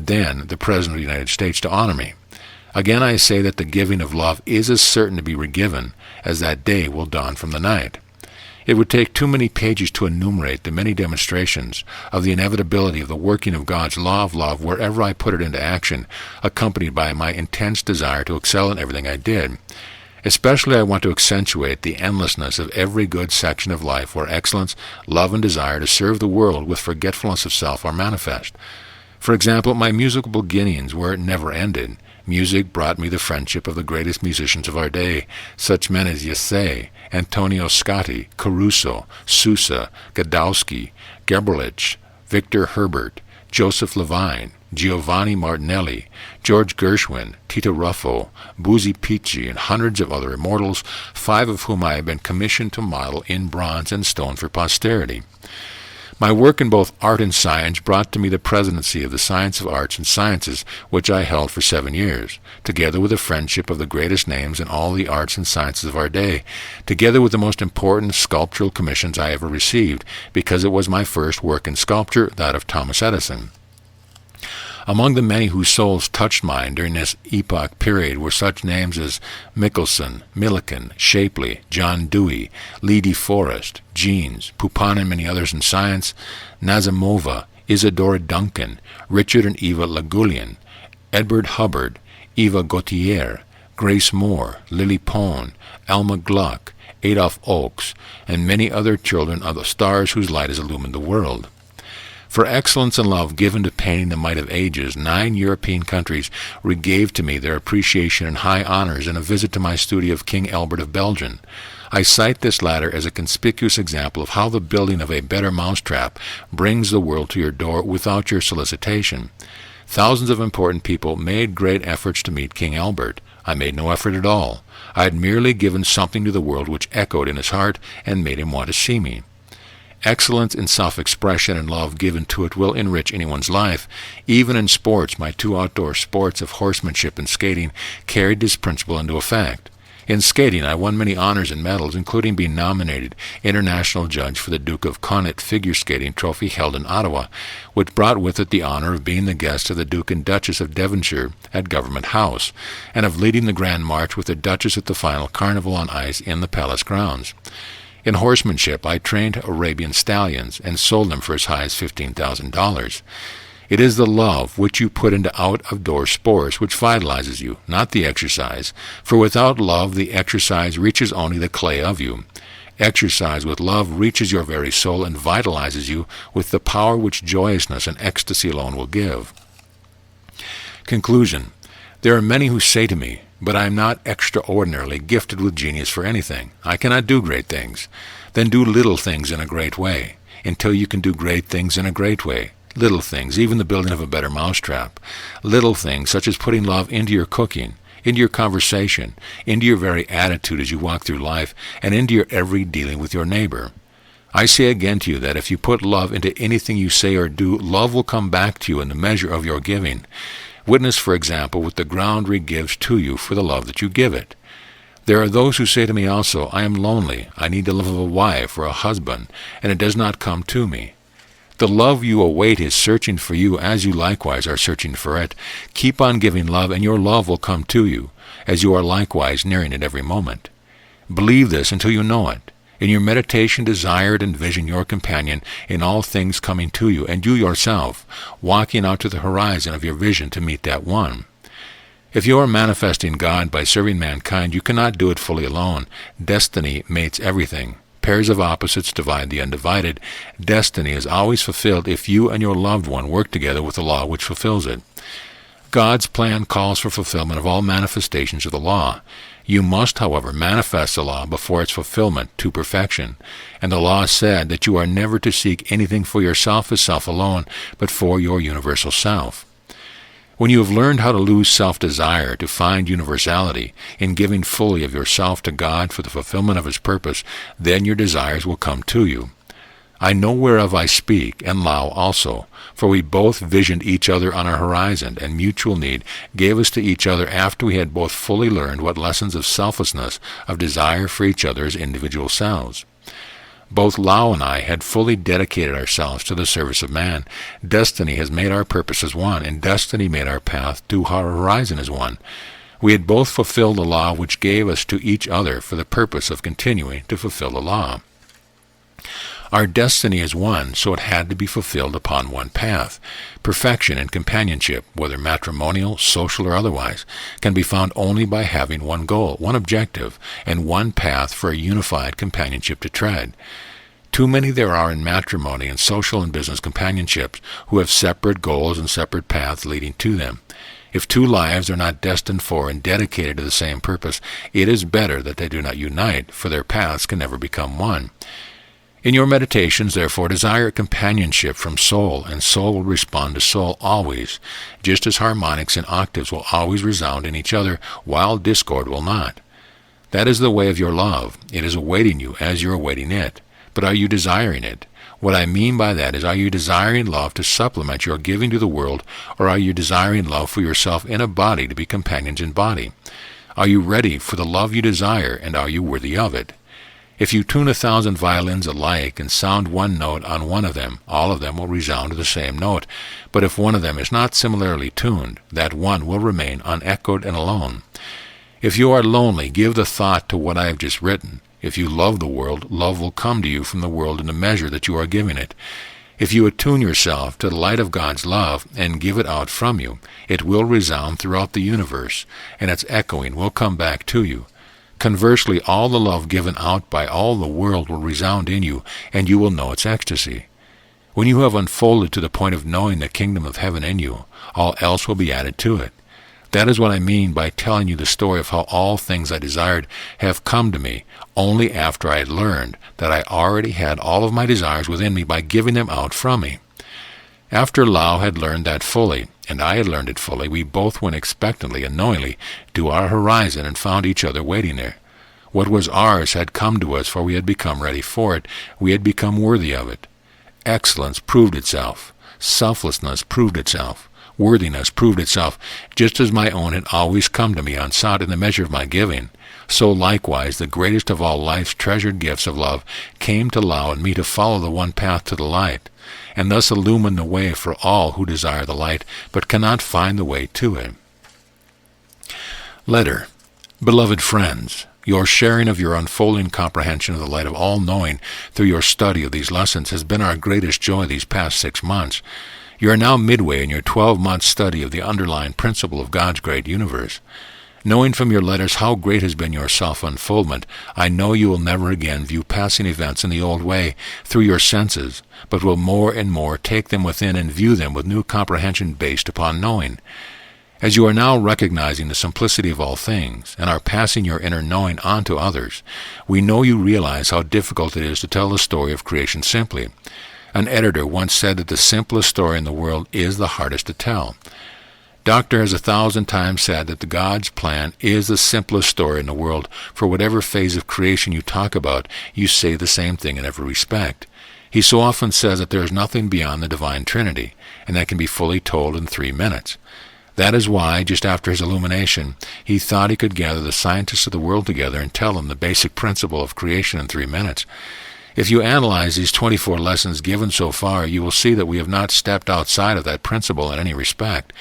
then the President of the United States to honor me. Again I say that the giving of love is as certain to be regiven as that day will dawn from the night. It would take too many pages to enumerate the many demonstrations of the inevitability of the working of God's law of love wherever I put it into action, accompanied by my intense desire to excel in everything I did. Especially I want to accentuate the endlessness of every good section of life where excellence, love, and desire to serve the world with forgetfulness of self are manifest. For example, my musical beginnings where it never ended. Music brought me the friendship of the greatest musicians of our day, such men as Ysaye, Antonio Scotti, Caruso, Sousa, Godowsky, Gerbelich, Victor Herbert, Joseph Levine, Giovanni Martinelli, George Gershwin, Tito Ruffo, Boozy Peachy, and hundreds of other immortals, 5 of whom I have been commissioned to model in bronze and stone for posterity. My work in both art and science brought to me the presidency of the Science of Arts and Sciences, which I held for 7 years, together with the friendship of the greatest names in all the arts and sciences of our day, together with the most important sculptural commissions I ever received, because it was my first work in sculpture, that of Thomas Edison. Among the many whose souls touched mine during this epoch period were such names as Michelson, Millikan, Shapley, John Dewey, Lee De Forest, Jeans, Pupin and many others in science, Nazimova, Isadora Duncan, Richard and Eva Lagulian, Edward Hubbard, Eva Gautier, Grace Moore, Lily Pone, Alma Gluck, Adolph Oakes, and many other children of the stars whose light has illumined the world. For excellence and love given to painting the might of ages, 9 European countries regave to me their appreciation and high honors in a visit to my studio of King Albert of Belgium. I cite this latter as a conspicuous example of how the building of a better mousetrap brings the world to your door without your solicitation. Thousands of important people made great efforts to meet King Albert. I made no effort at all. I had merely given something to the world which echoed in his heart and made him want to see me. Excellence in self-expression and love given to it will enrich anyone's life. Even in sports, my 2 outdoor sports of horsemanship and skating carried this principle into effect. In skating, I won many honors and medals, including being nominated international judge for the Duke of Connaught figure skating trophy held in Ottawa, which brought with it the honor of being the guest of the Duke and Duchess of Devonshire at Government House, and of leading the Grand March with the Duchess at the final Carnival on Ice in the Palace grounds. In horsemanship, I trained Arabian stallions and sold them for as high as $15,000. It is the love which you put into out-of-door sports which vitalizes you, not the exercise, for without love the exercise reaches only the clay of you. Exercise with love reaches your very soul and vitalizes you with the power which joyousness and ecstasy alone will give. Conclusion. There are many who say to me, "But I am not extraordinarily gifted with genius for anything. I cannot do great things." Then do little things in a great way, until you can do great things in a great way. Little things, even the building of a better mousetrap. Little things, such as putting love into your cooking, into your conversation, into your very attitude as you walk through life, and into your every dealing with your neighbor. I say again to you that if you put love into anything you say or do, love will come back to you in the measure of your giving. Witness, for example, what the ground gives to you for the love that you give it. There are those who say to me also, "I am lonely, I need the love of a wife or a husband, and it does not come to me." The love you await is searching for you as you likewise are searching for it. Keep on giving love, and your love will come to you, as you are likewise nearing it every moment. Believe this until you know it. In your meditation desire and envision your companion in all things coming to you, and you yourself, walking out to the horizon of your vision to meet that one. If you are manifesting God by serving mankind, you cannot do it fully alone. Destiny mates everything. Pairs of opposites divide the undivided. Destiny is always fulfilled if you and your loved one work together with the law which fulfills it. God's plan calls for fulfillment of all manifestations of the law. You must, however, manifest the law before its fulfillment to perfection. And the law said that you are never to seek anything for yourself as self alone, but for your universal self. When you have learned how to lose self-desire to find universality in giving fully of yourself to God for the fulfillment of His purpose, then your desires will come to you. I know whereof I speak, and Lau also, for we both visioned each other on our horizon, and mutual need gave us to each other after we had both fully learned what lessons of selflessness, of desire for each other as individual selves. Both Lau and I had fully dedicated ourselves to the service of man. Destiny has made our purposes one, and destiny made our path to our horizon as one. We had both fulfilled the law which gave us to each other for the purpose of continuing to fulfill the law. Our destiny is one, so it had to be fulfilled upon one path. Perfection in companionship, whether matrimonial, social, or otherwise, can be found only by having one goal, one objective, and one path for a unified companionship to tread. Too many there are in matrimony and social and business companionships who have separate goals and separate paths leading to them. If two lives are not destined for and dedicated to the same purpose, it is better that they do not unite, for their paths can never become one. In your meditations, therefore, desire companionship from soul, and soul will respond to soul always, just as harmonics and octaves will always resound in each other, while discord will not. That is the way of your love. It is awaiting you as you are awaiting it. But are you desiring it? What I mean by that is, are you desiring love to supplement your giving to the world, or are you desiring love for yourself in a body to be companions in body? Are you ready for the love you desire, and are you worthy of it? If you tune 1,000 violins alike and sound one note on one of them, all of them will resound to the same note. But if one of them is not similarly tuned, that one will remain unechoed and alone. If you are lonely, give the thought to what I have just written. If you love the world, love will come to you from the world in the measure that you are giving it. If you attune yourself to the light of God's love and give it out from you, it will resound throughout the universe, and its echoing will come back to you. Conversely, all the love given out by all the world will resound in you, and you will know its ecstasy. When you have unfolded to the point of knowing the kingdom of heaven in you, all else will be added to it. That is what I mean by telling you the story of how all things I desired have come to me only after I had learned that I already had all of my desires within me by giving them out from me. After Lau had learned that fully, and I had learned it fully, we both went expectantly and knowingly to our horizon and found each other waiting there. What was ours had come to us, for we had become ready for it. We had become worthy of it. Excellence proved itself. Selflessness proved itself. Worthiness proved itself, just as my own had always come to me unsought in the measure of my giving. So likewise the greatest of all life's treasured gifts of love came to Lau and me to follow the one path to the light, and thus illumine the way for all who desire the light, but cannot find the way to it. Letter. Beloved friends, your sharing of your unfolding comprehension of the light of all-knowing through your study of these lessons has been our greatest joy these past 6 months. You are now midway in your 12-month study of the underlying principle of God's great universe. Knowing from your letters how great has been your self-unfoldment, I know you will never again view passing events in the old way, through your senses, but will more and more take them within and view them with new comprehension based upon knowing. As you are now recognizing the simplicity of all things, and are passing your inner knowing on to others, we know you realize how difficult it is to tell the story of creation simply. An editor once said that the simplest story in the world is the hardest to tell. Doctor has 1,000 times said that the God's plan is the simplest story in the world. For whatever phase of creation you talk about, you say the same thing in every respect. He so often says that there is nothing beyond the Divine Trinity, and that can be fully told in 3 minutes. That is why, just after his illumination, he thought he could gather the scientists of the world together and tell them the basic principle of creation in 3 minutes. If you analyze these 24 lessons given so far, you will see that we have not stepped outside of that principle in any respect.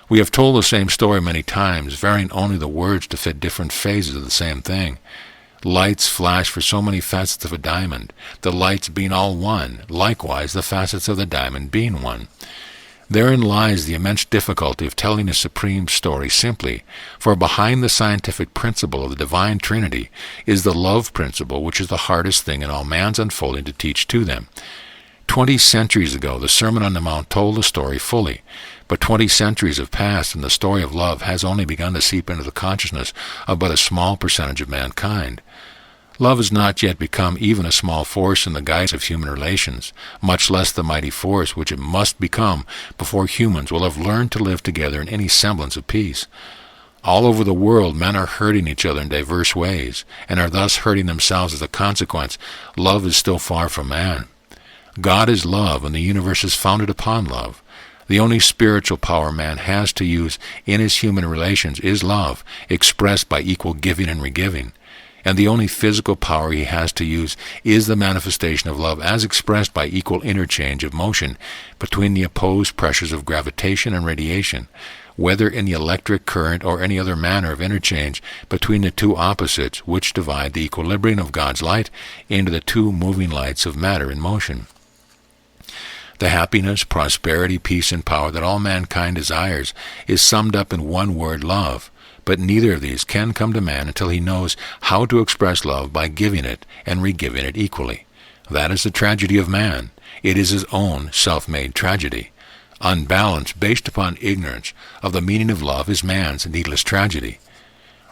We have told the same story many times, varying only the words to fit different phases of the same thing. Lights flash for so many facets of a diamond, the lights being all one, likewise the facets of the diamond being one. Therein lies the immense difficulty of telling a supreme story simply, for behind the scientific principle of the Divine Trinity is the love principle, which is the hardest thing in all man's unfolding to teach to them. 20 centuries ago, the Sermon on the Mount told the story fully, but 20 centuries have passed, and the story of love has only begun to seep into the consciousness of but a small percentage of mankind. Love has not yet become even a small force in the guise of human relations, much less the mighty force which it must become before humans will have learned to live together in any semblance of peace. All over the world, men are hurting each other in diverse ways, and are thus hurting themselves as a consequence. Love is still far from man. God is love, and the universe is founded upon love. The only spiritual power man has to use in his human relations is love, expressed by equal giving and regiving. And the only physical power he has to use is the manifestation of love as expressed by equal interchange of motion between the opposed pressures of gravitation and radiation, whether in the electric current or any other manner of interchange between the two opposites which divide the equilibrium of God's light into the two moving lights of matter in motion. The happiness, prosperity, peace, and power that all mankind desires is summed up in one word, love. But neither of these can come to man until he knows how to express love by giving it and regiving it equally. That is the tragedy of man. It is his own self-made tragedy. Unbalance based upon ignorance of the meaning of love is man's needless tragedy.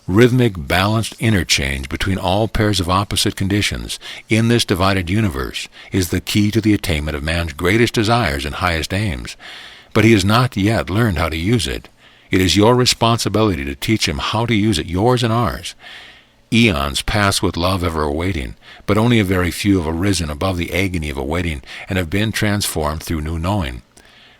Rhythmic, balanced interchange between all pairs of opposite conditions in this divided universe is the key to the attainment of man's greatest desires and highest aims. But he has not yet learned how to use it. It is your responsibility to teach him how to use it, yours and ours. Eons pass with love ever awaiting, but only a very few have arisen above the agony of awaiting and have been transformed through new knowing.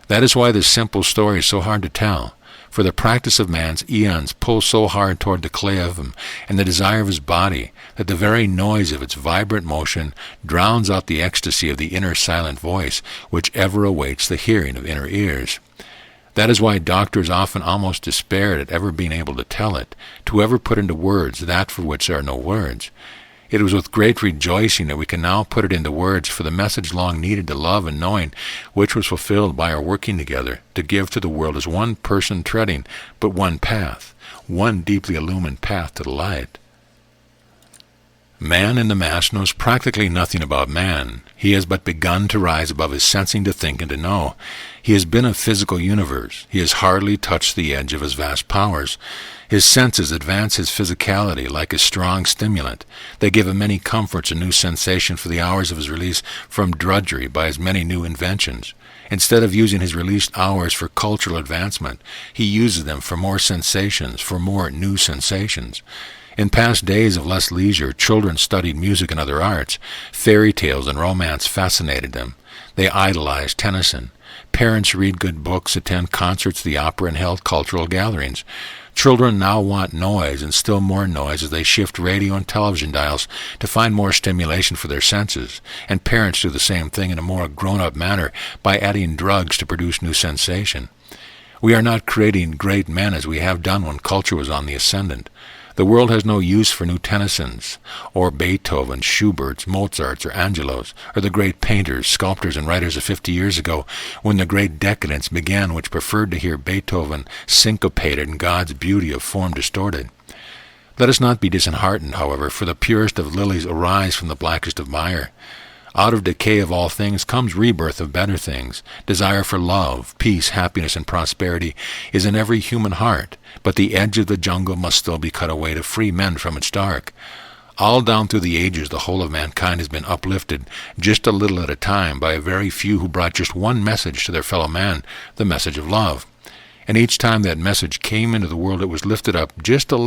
That is why this simple story is so hard to tell, For the practice of man's eons pulls so hard toward the clay of him and the desire of his body that the very noise of its vibrant motion drowns out the ecstasy of the inner silent voice which ever awaits the hearing of inner ears. That is why doctors often almost despaired at ever being able to tell it, to ever put into words that for which there are no words. It was with great rejoicing that we can now put it into words for the message long needed to love and knowing, which was fulfilled by our working together to give to the world as one person treading but one path, one deeply illumined path to the light. Man in the Mass knows practically nothing about man. He has but begun to rise above his sensing to think and to know. He has been a physical universe. He has hardly touched the edge of his vast powers. His senses advance his physicality like a strong stimulant. They give him many comforts and new sensation for the hours of his release from drudgery by his many new inventions. Instead of using his released hours for cultural advancement, he uses them for more sensations, for more new sensations. In past days of less leisure, children studied music and other arts. Fairy tales and romance fascinated them. They idolized Tennyson. Parents read good books, attend concerts, the opera, and held cultural gatherings. Children now want noise and still more noise as they shift radio and television dials to find more stimulation for their senses, and parents do the same thing in a more grown-up manner by adding drugs to produce new sensation. We are not creating great men as we have done when culture was on the ascendant. The world has no use for new Tennysons, or Beethovens, Schuberts, Mozarts, or Angelos, or the great painters, sculptors, and writers of 50 years ago, when the great decadence began, which preferred to hear Beethoven syncopated and God's beauty of form distorted. Let us not be disheartened, however, for the purest of lilies arise from the blackest of mire. Out of decay of all things comes rebirth of better things. Desire for love, peace, happiness, and prosperity is in every human heart, but the edge of the jungle must still be cut away to free men from its dark. All down through the ages the whole of mankind has been uplifted, just a little at a time, by a very few who brought just one message to their fellow man, the message of love. And each time that message came into the world it was lifted up just a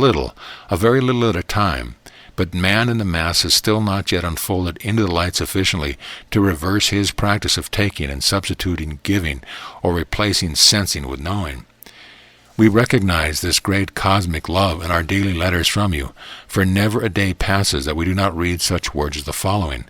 very little at a time. But man in the Mass has still not yet unfolded into the light sufficiently to reverse his practice of taking and substituting giving or replacing sensing with knowing. We recognize this great cosmic love in our daily letters from you, for never a day passes that we do not read such words as the following.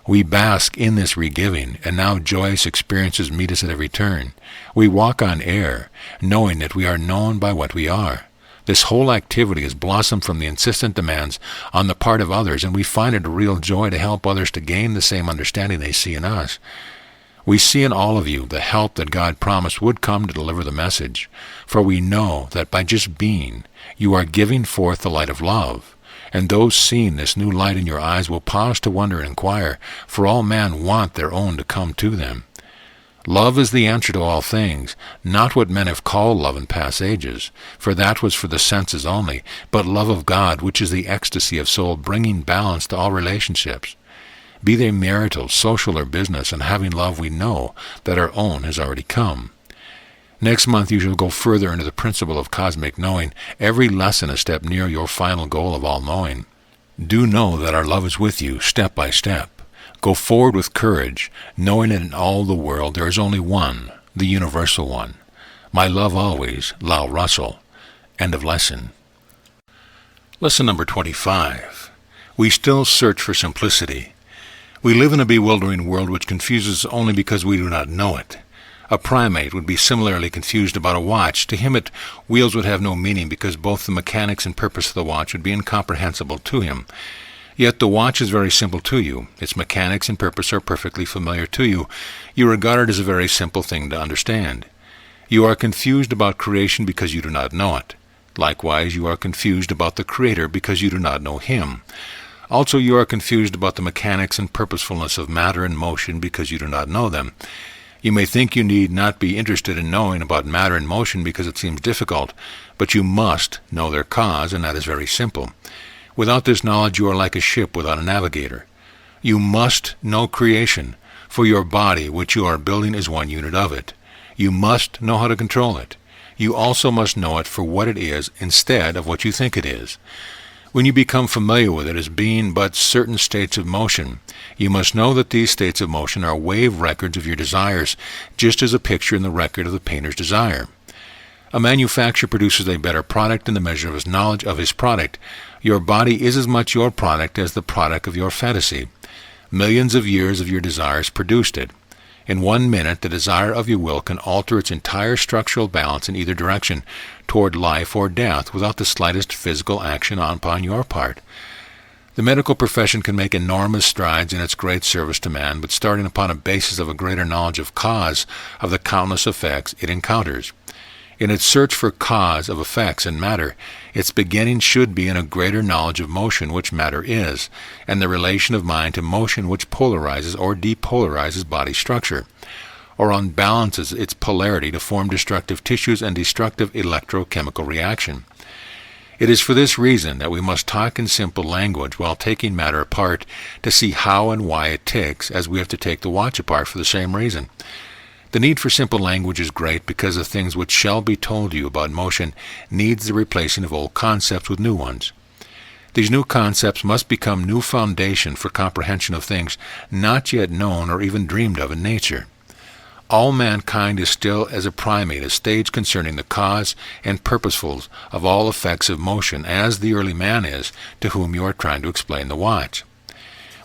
We bask in this regiving, and now joyous experiences meet us at every turn. We walk on air, knowing that we are known by what we are. This whole activity has blossomed from the insistent demands on the part of others, and we find it a real joy to help others to gain the same understanding they see in us. We see in all of you the help that God promised would come to deliver the message, for we know that by just being, you are giving forth the light of love, and those seeing this new light in your eyes will pause to wonder and inquire, for all men want their own to come to them. Love is the answer to all things, not what men have called love in past ages, for that was for the senses only, but love of God, which is the ecstasy of soul bringing balance to all relationships. Be they marital, social, or business, and having love we know that our own has already come. Next month you shall go further into the principle of cosmic knowing, every lesson a step nearer your final goal of all knowing. Do know that our love is with you, step by step. Go forward with courage, knowing that in all the world there is only one, the universal one. My love always, Lowell Russell. End of lesson. Lesson number 25. We still search for simplicity. We live in a bewildering world which confuses us only because we do not know it. A primate would be similarly confused about a watch. To him wheels would have no meaning because both the mechanics and purpose of the watch would be incomprehensible to him. Yet the watch is very simple to you. Its mechanics and purpose are perfectly familiar to you. You regard it as a very simple thing to understand. You are confused about creation because you do not know it. Likewise, you are confused about the Creator because you do not know Him. Also, you are confused about the mechanics and purposefulness of matter and motion because you do not know them. You may think you need not be interested in knowing about matter and motion because it seems difficult, but you must know their cause, and that is very simple. Without this knowledge you are like a ship without a navigator. You must know creation, for your body which you are building is one unit of it. You must know how to control it. You also must know it for what it is instead of what you think it is. When you become familiar with it as being but certain states of motion, you must know that these states of motion are wave records of your desires, just as a picture in the record of the painter's desire. A manufacturer produces a better product in the measure of his knowledge of his product. Your body is as much your product as the product of your fantasy. Millions of years of your desires produced it. In 1 minute, the desire of your will can alter its entire structural balance in either direction, toward life or death, without the slightest physical action upon your part. The medical profession can make enormous strides in its great service to man, but starting upon a basis of a greater knowledge of cause of the countless effects it encounters. In its search for cause of effects in matter, its beginning should be in a greater knowledge of motion, which matter is, and the relation of mind to motion, which polarizes or depolarizes body structure, or unbalances its polarity to form destructive tissues and destructive electrochemical reaction. It is for this reason that we must talk in simple language while taking matter apart to see how and why it ticks, as we have to take the watch apart for the same reason. The need for simple language is great because the things which shall be told you about motion needs the replacing of old concepts with new ones. These new concepts must become new foundation for comprehension of things not yet known or even dreamed of in nature. All mankind is still as a primate a stage concerning the cause and purposefulness of all effects of motion as the early man is to whom you are trying to explain the watch.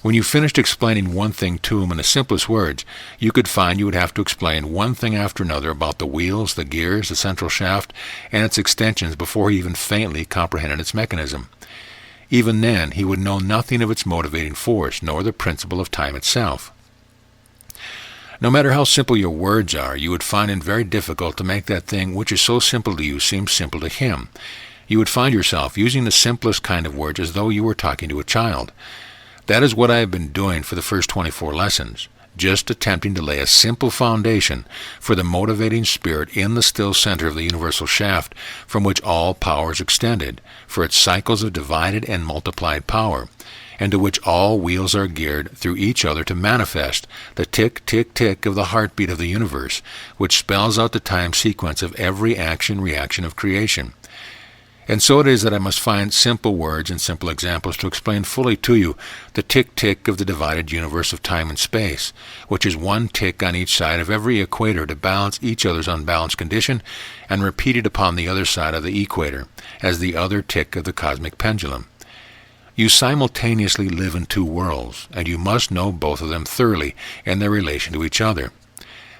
When you finished explaining one thing to him in the simplest words, you could find you would have to explain one thing after another about the wheels, the gears, the central shaft, and its extensions before he even faintly comprehended its mechanism. Even then, he would know nothing of its motivating force, nor the principle of time itself. No matter how simple your words are, you would find it very difficult to make that thing which is so simple to you seem simple to him. You would find yourself using the simplest kind of words as though you were talking to a child. That is what I have been doing for the first 24 lessons, just attempting to lay a simple foundation for the motivating spirit in the still center of the universal shaft from which all power is extended, for its cycles of divided and multiplied power, and to which all wheels are geared through each other to manifest the tick, tick, tick of the heartbeat of the universe, which spells out the time sequence of every action-reaction of creation. And so it is that I must find simple words and simple examples to explain fully to you the tick-tick of the divided universe of time and space, which is one tick on each side of every equator to balance each other's unbalanced condition, and repeated upon the other side of the equator, as the other tick of the cosmic pendulum. You simultaneously live in two worlds, and you must know both of them thoroughly in their relation to each other.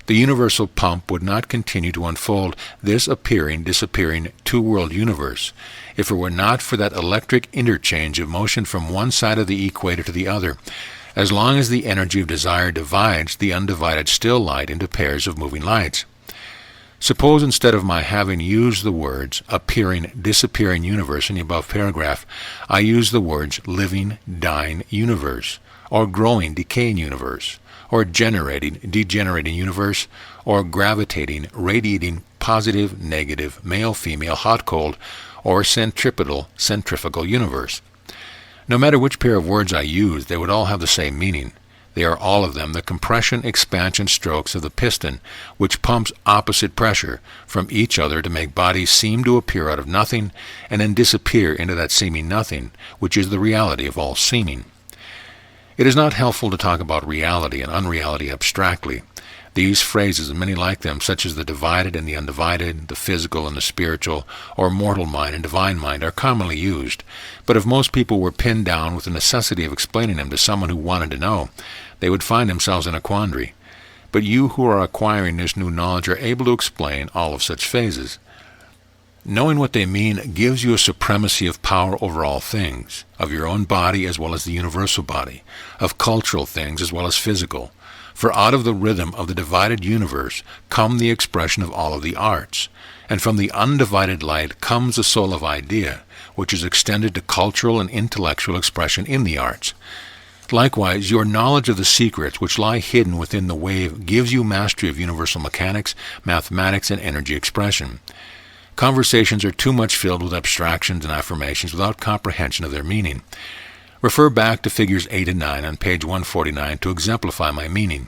The universal pump would not continue to unfold this appearing, disappearing two-world universe if it were not for that electric interchange of motion from one side of the equator to the other, as long as the energy of desire divides the undivided still light into pairs of moving lights. Suppose instead of my having used the words appearing, disappearing universe in the above paragraph, I use the words living, dying universe, or growing, decaying universe, or generating, degenerating universe, or gravitating, radiating, positive, negative, male, female, hot, cold, or centripetal, centrifugal universe. No matter which pair of words I use, they would all have the same meaning. They are all of them the compression-expansion strokes of the piston, which pumps opposite pressure from each other to make bodies seem to appear out of nothing, and then disappear into that seeming nothing, which is the reality of all seeming. It is not helpful to talk about reality and unreality abstractly. These phrases, and many like them, such as the divided and the undivided, the physical and the spiritual, or mortal mind and divine mind, are commonly used. But if most people were pinned down with the necessity of explaining them to someone who wanted to know, they would find themselves in a quandary. But you who are acquiring this new knowledge are able to explain all of such phases. Knowing what they mean gives you a supremacy of power over all things, of your own body as well as the universal body, of cultural things as well as physical. For out of the rhythm of the divided universe come the expression of all of the arts, and from the undivided light comes the soul of idea, which is extended to cultural and intellectual expression in the arts. Likewise, your knowledge of the secrets which lie hidden within the wave gives you mastery of universal mechanics, mathematics, and energy expression. Conversations are too much filled with abstractions and affirmations without comprehension of their meaning. Refer back to figures 8 and 9 on page 149 to exemplify my meaning.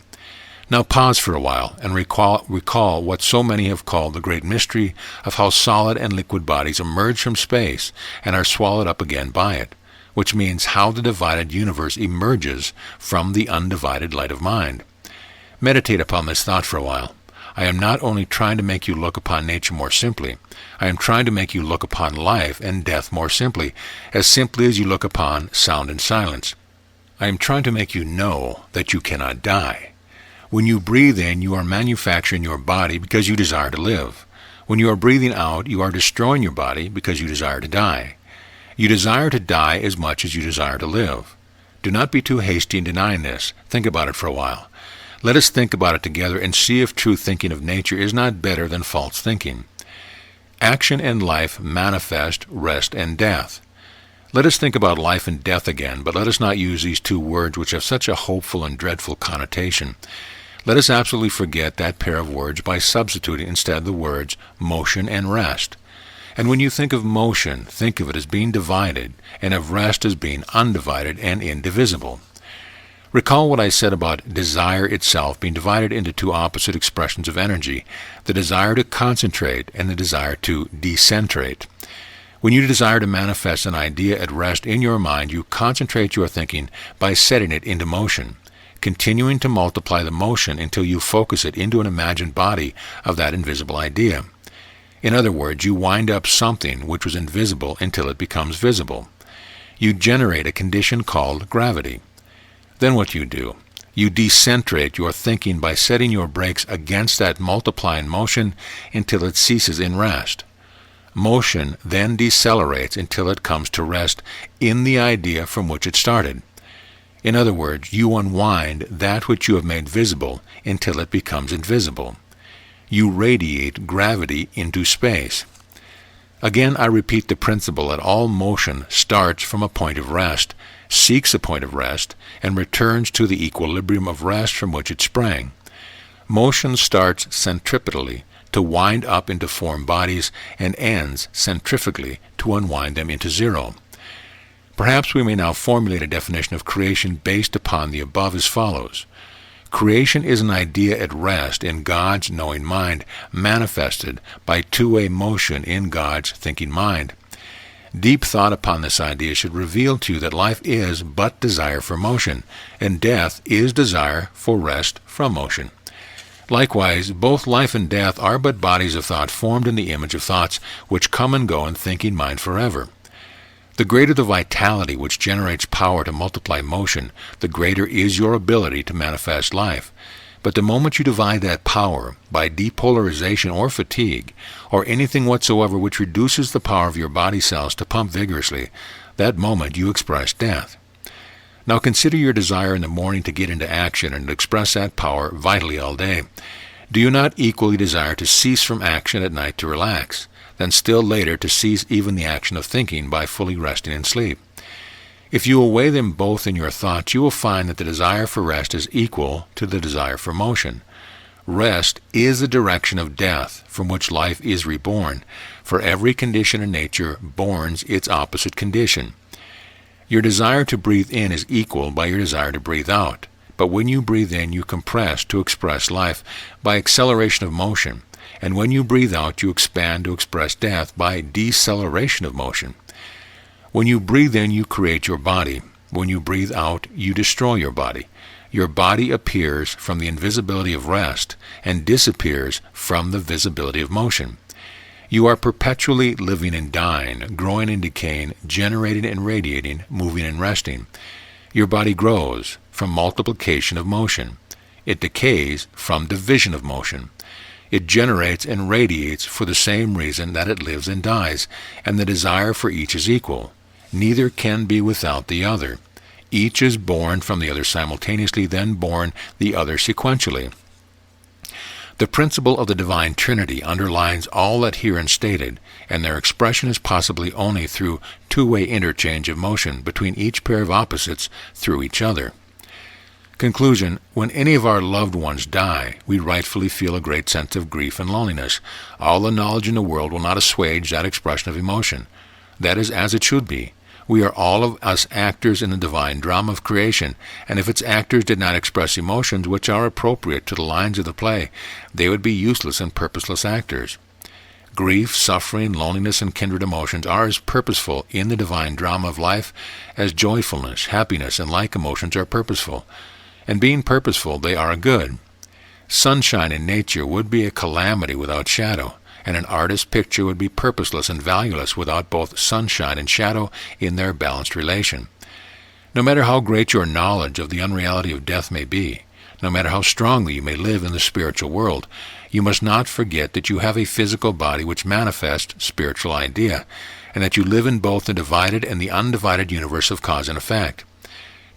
Now pause for a while and recall what so many have called the great mystery of how solid and liquid bodies emerge from space and are swallowed up again by it, which means how the divided universe emerges from the undivided light of mind. Meditate upon this thought for a while. I am not only trying to make you look upon nature more simply, I am trying to make you look upon life and death more simply as you look upon sound and silence. I am trying to make you know that you cannot die. When you breathe in, you are manufacturing your body because you desire to live. When you are breathing out, you are destroying your body because you desire to die. You desire to die as much as you desire to live. Do not be too hasty in denying this. Think about it for a while. Let us think about it together and see if true thinking of nature is not better than false thinking. Action and life manifest rest and death. Let us think about life and death again, but let us not use these two words which have such a hopeful and dreadful connotation. Let us absolutely forget that pair of words by substituting instead the words motion and rest. And when you think of motion, think of it as being divided, and of rest as being undivided and indivisible. Recall what I said about desire itself being divided into two opposite expressions of energy, the desire to concentrate and the desire to decentrate. When you desire to manifest an idea at rest in your mind, you concentrate your thinking by setting it into motion, continuing to multiply the motion until you focus it into an imagined body of that invisible idea. In other words, you wind up something which was invisible until it becomes visible. You generate a condition called gravity. Then what do? You decentrate your thinking by setting your brakes against that multiplying motion until it ceases in rest. Motion then decelerates until it comes to rest in the idea from which it started. In other words, you unwind that which you have made visible until it becomes invisible. You radiate gravity into space. Again, I repeat the principle that all motion starts from a point of rest, seeks a point of rest, and returns to the equilibrium of rest from which it sprang. Motion starts centripetally to wind up into form bodies and ends centrifugally to unwind them into zero. Perhaps we may now formulate a definition of creation based upon the above as follows. Creation is an idea at rest in God's knowing mind, manifested by two-way motion in God's thinking mind. Deep thought upon this idea should reveal to you that life is but desire for motion, and death is desire for rest from motion. Likewise, both life and death are but bodies of thought formed in the image of thoughts which come and go in thinking mind forever. The greater the vitality which generates power to multiply motion, the greater is your ability to manifest life. But the moment you divide that power by depolarization or fatigue, or anything whatsoever which reduces the power of your body cells to pump vigorously, that moment you express death. Now consider your desire in the morning to get into action and express that power vitally all day. Do you not equally desire to cease from action at night to relax? Then still later to cease even the action of thinking by fully resting in sleep. If you will weigh them both in your thoughts, you will find that the desire for rest is equal to the desire for motion. Rest is the direction of death from which life is reborn, for every condition in nature borns its opposite condition. Your desire to breathe in is equal by your desire to breathe out, but when you breathe in, you compress to express life by acceleration of motion, and when you breathe out, you expand to express death by deceleration of motion. When you breathe in, you create your body. When you breathe out, you destroy your body. Your body appears from the invisibility of rest and disappears from the visibility of motion. You are perpetually living and dying, growing and decaying, generating and radiating, moving and resting. Your body grows from multiplication of motion. It decays from division of motion. It generates and radiates for the same reason that it lives and dies, and the desire for each is equal. Neither can be without the other. Each is born from the other simultaneously, then born the other sequentially. The principle of the Divine Trinity underlines all that herein stated, and their expression is possibly only through two-way interchange of motion between each pair of opposites through each other. Conclusion: when any of our loved ones die, we rightfully feel a great sense of grief and loneliness. All the knowledge in the world will not assuage that expression of emotion. That is as it should be. We are all of us actors in the divine drama of creation, and if its actors did not express emotions which are appropriate to the lines of the play, they would be useless and purposeless actors. Grief, suffering, loneliness, and kindred emotions are as purposeful in the divine drama of life as joyfulness, happiness, and like emotions are purposeful. And being purposeful, they are good. Sunshine in nature would be a calamity without shadow, and an artist's picture would be purposeless and valueless without both sunshine and shadow in their balanced relation. No matter how great your knowledge of the unreality of death may be, no matter how strongly you may live in the spiritual world, you must not forget that you have a physical body which manifests spiritual idea, and that you live in both the divided and the undivided universe of cause and effect.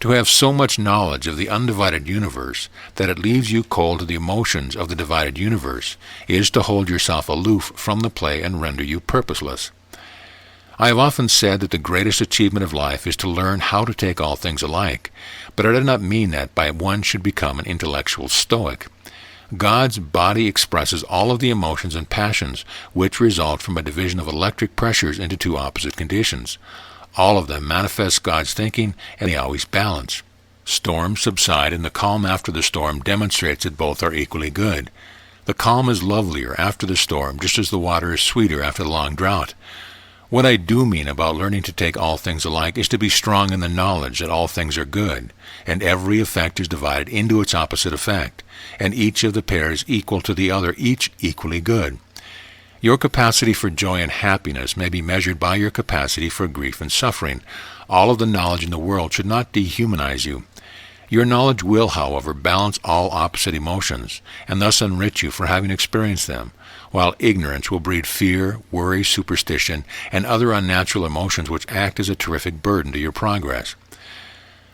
To have so much knowledge of the undivided universe that it leaves you cold to the emotions of the divided universe is to hold yourself aloof from the play and render you purposeless. I have often said that the greatest achievement of life is to learn how to take all things alike, but I do not mean that by one should become an intellectual stoic. God's body expresses all of the emotions and passions which result from a division of electric pressures into two opposite conditions. All of them manifest God's thinking, and they always balance. Storms subside, and the calm after the storm demonstrates that both are equally good. The calm is lovelier after the storm, just as the water is sweeter after the long drought. What I do mean about learning to take all things alike is to be strong in the knowledge that all things are good, and every effect is divided into its opposite effect, and each of the pairs equal to the other, each equally good. Your capacity for joy and happiness may be measured by your capacity for grief and suffering. All of the knowledge in the world should not dehumanize you. Your knowledge will, however, balance all opposite emotions, and thus enrich you for having experienced them, while ignorance will breed fear, worry, superstition, and other unnatural emotions which act as a terrific burden to your progress.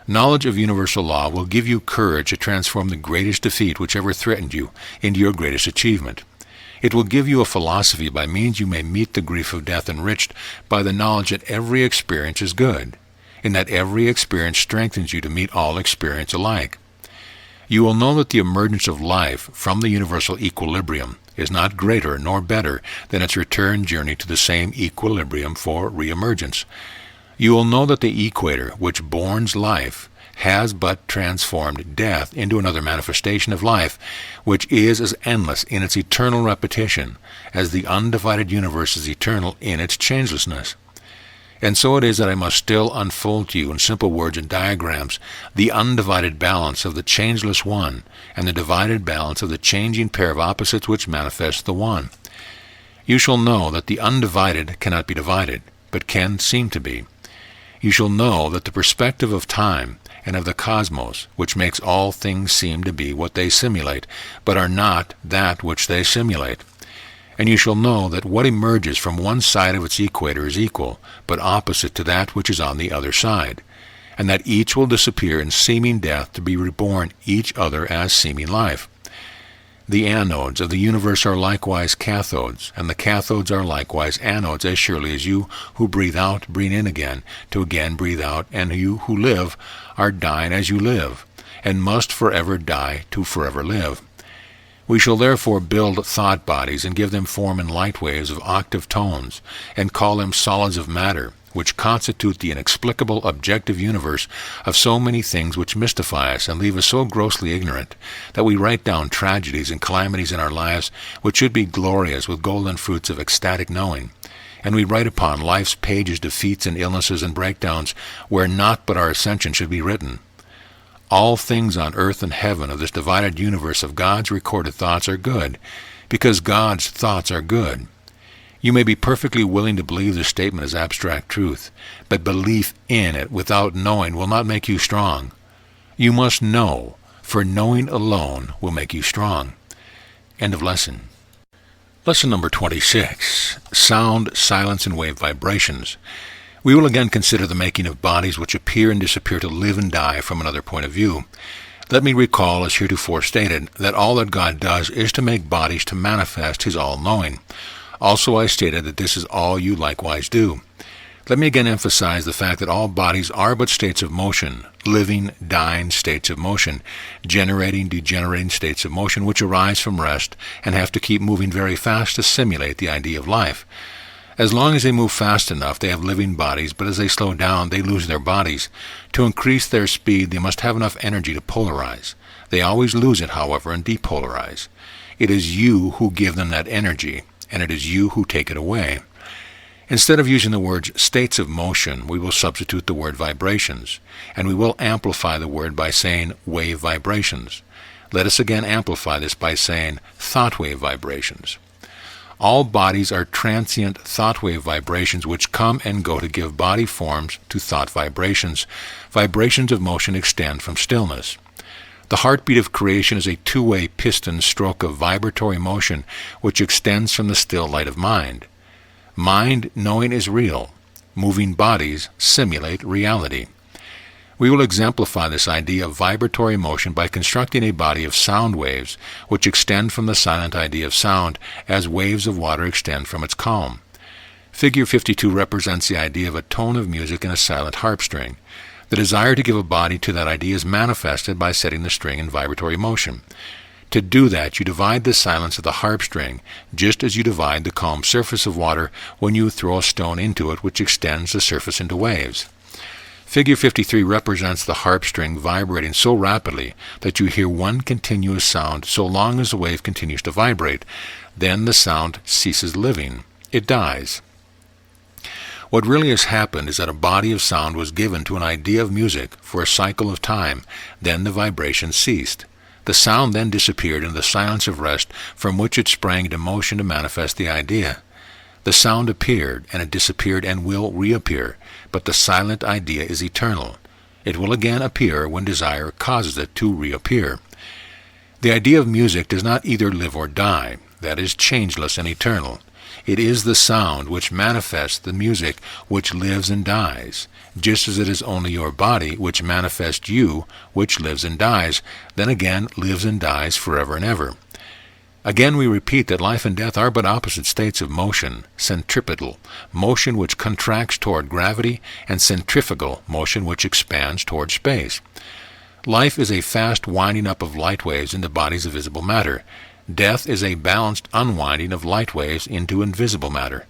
Knowledge of universal law will give you courage to transform the greatest defeat which ever threatened you into your greatest achievement. It will give you a philosophy by means you may meet the grief of death enriched by the knowledge that every experience is good, and that every experience strengthens you to meet all experience alike. You will know that the emergence of life from the universal equilibrium is not greater nor better than its return journey to the same equilibrium for reemergence. You will know that the equator which borns life has but transformed death into another manifestation of life, which is as endless in its eternal repetition as the undivided universe is eternal in its changelessness. And so it is that I must still unfold to you in simple words and diagrams the undivided balance of the changeless one and the divided balance of the changing pair of opposites which manifest the one. You shall know that the undivided cannot be divided, but can seem to be. You shall know that the perspective of time and of the cosmos, which makes all things seem to be what they simulate, but are not that which they simulate. And you shall know that what emerges from one side of its equator is equal, but opposite to that which is on the other side, and that each will disappear in seeming death to be reborn each other as seeming life. The anodes of the universe are likewise cathodes, and the cathodes are likewise anodes, as surely as you who breathe out breathe in again, to again breathe out, and you who live are dying as you live, and must forever die to forever live. We shall therefore build thought bodies and give them form in light waves of octave tones, and call them solids of matter, which constitute the inexplicable objective universe of so many things which mystify us and leave us so grossly ignorant that we write down tragedies and calamities in our lives which should be glorious with golden fruits of ecstatic knowing, and we write upon life's pages defeats and illnesses and breakdowns where naught but our ascension should be written. All things on earth and heaven of this divided universe of God's recorded thoughts are good, because God's thoughts are good. You may be perfectly willing to believe this statement as abstract truth, but belief in it without knowing will not make you strong. You must know, for knowing alone will make you strong. End of lesson. Lesson number 26, Sound, Silence, and Wave Vibrations. We will again consider the making of bodies which appear and disappear to live and die from another point of view. Let me recall, as heretofore stated, that all that God does is to make bodies to manifest his all-knowing. Also I stated that this is all you likewise do. Let me again emphasize the fact that all bodies are but states of motion, living, dying states of motion, generating, degenerating states of motion which arise from rest and have to keep moving very fast to simulate the idea of life. As long as they move fast enough, they have living bodies, but as they slow down, they lose their bodies. To increase their speed, they must have enough energy to polarize. They always lose it, however, and depolarize. It is you who give them that energy, and it is you who take it away. Instead of using the words states of motion, we will substitute the word vibrations, and we will amplify the word by saying wave vibrations. Let us again amplify this by saying thought wave vibrations. All bodies are transient thought wave vibrations which come and go to give body forms to thought vibrations. Vibrations of motion extend from stillness. The heartbeat of creation is a two-way piston stroke of vibratory motion which extends from the still light of mind. Mind knowing is real. Moving bodies simulate reality. We will exemplify this idea of vibratory motion by constructing a body of sound waves which extend from the silent idea of sound as waves of water extend from its calm. Figure 52 represents the idea of a tone of music in a silent harp string. The desire to give a body to that idea is manifested by setting the string in vibratory motion. To do that, you divide the silence of the harp string, just as you divide the calm surface of water when you throw a stone into it, which extends the surface into waves. Figure 53 represents the harp string vibrating so rapidly that you hear one continuous sound so long as the wave continues to vibrate. Then the sound ceases living. It dies. What really has happened is that a body of sound was given to an idea of music for a cycle of time. Then the vibration ceased. The sound then disappeared in the silence of rest from which it sprang into motion to manifest the idea. The sound appeared, and it disappeared and will reappear, but the silent idea is eternal. It will again appear when desire causes it to reappear. The idea of music does not either live or die, that is changeless and eternal. It is the sound which manifests the music which lives and dies, just as it is only your body which manifests you which lives and dies, then again lives and dies forever and ever. Again we repeat that life and death are but opposite states of motion, centripetal, motion which contracts toward gravity, and centrifugal, motion which expands toward space. Life is a fast winding up of light waves into bodies of visible matter. Death is a balanced unwinding of light waves into invisible matter.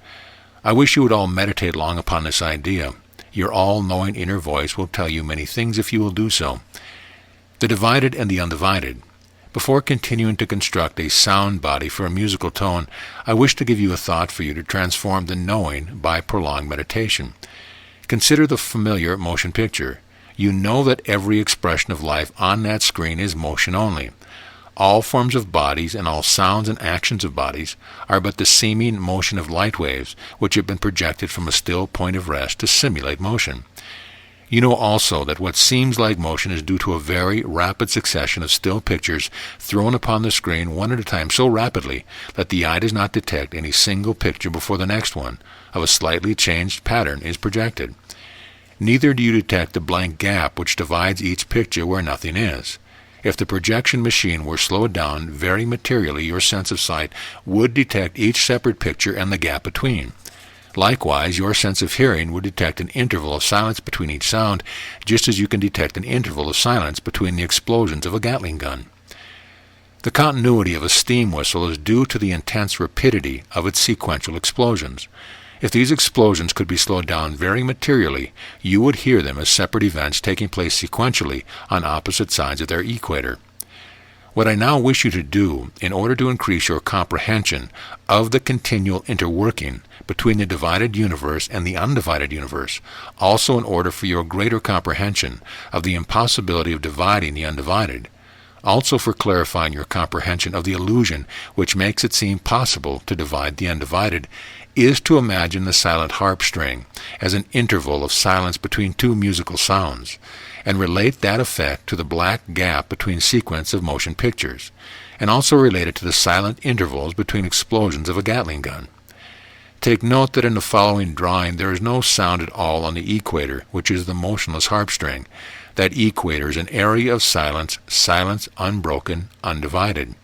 I wish you would all meditate long upon this idea. Your all-knowing inner voice will tell you many things if you will do so. The divided and the undivided. Before continuing to construct a sound body for a musical tone, I wish to give you a thought for you to transform the knowing by prolonged meditation. Consider the familiar motion picture. You know that every expression of life on that screen is motion only. All forms of bodies and all sounds and actions of bodies are but the seeming motion of light waves which have been projected from a still point of rest to simulate motion. You know also that what seems like motion is due to a very rapid succession of still pictures thrown upon the screen one at a time so rapidly that the eye does not detect any single picture before the next one of a slightly changed pattern is projected. Neither do you detect the blank gap which divides each picture where nothing is. If the projection machine were slowed down very materially, your sense of sight would detect each separate picture and the gap between. Likewise, your sense of hearing would detect an interval of silence between each sound, just as you can detect an interval of silence between the explosions of a Gatling gun. The continuity of a steam whistle is due to the intense rapidity of its sequential explosions. If these explosions could be slowed down very materially, you would hear them as separate events taking place sequentially on opposite sides of their equator. What I now wish you to do, in order to increase your comprehension of the continual interworking between the divided universe and the undivided universe, also in order for your greater comprehension of the impossibility of dividing the undivided, also for clarifying your comprehension of the illusion which makes it seem possible to divide the undivided, is to imagine the silent harp string as an interval of silence between two musical sounds, and relate that effect to the black gap between sequence of motion pictures, and also relate it to the silent intervals between explosions of a Gatling gun. Take note that in the following drawing there is no sound at all on the equator, which is the motionless harp string. That equator is an area of silence, silence unbroken, undivided.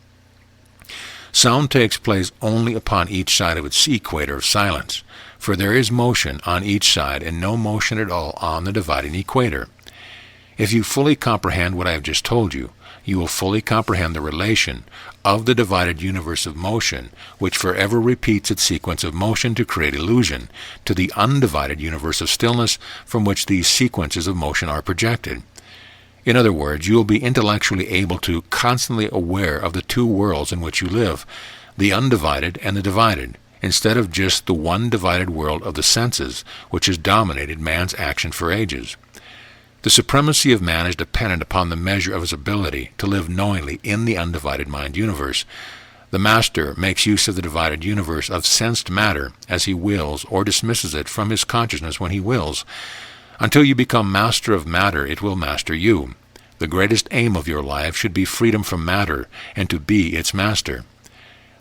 Sound takes place only upon each side of its equator of silence, for there is motion on each side and no motion at all on the dividing equator. If you fully comprehend what I have just told you, you will fully comprehend the relation of the divided universe of motion, which forever repeats its sequence of motion to create illusion, to the undivided universe of stillness from which these sequences of motion are projected. In other words, you will be intellectually able to constantly aware of the two worlds in which you live, the undivided and the divided, instead of just the one divided world of the senses, which has dominated man's action for ages. The supremacy of man is dependent upon the measure of his ability to live knowingly in the undivided mind universe. The master makes use of the divided universe of sensed matter as he wills, or dismisses it from his consciousness when he wills. Until you become master of matter, it will master you. The greatest aim of your life should be freedom from matter and to be its master.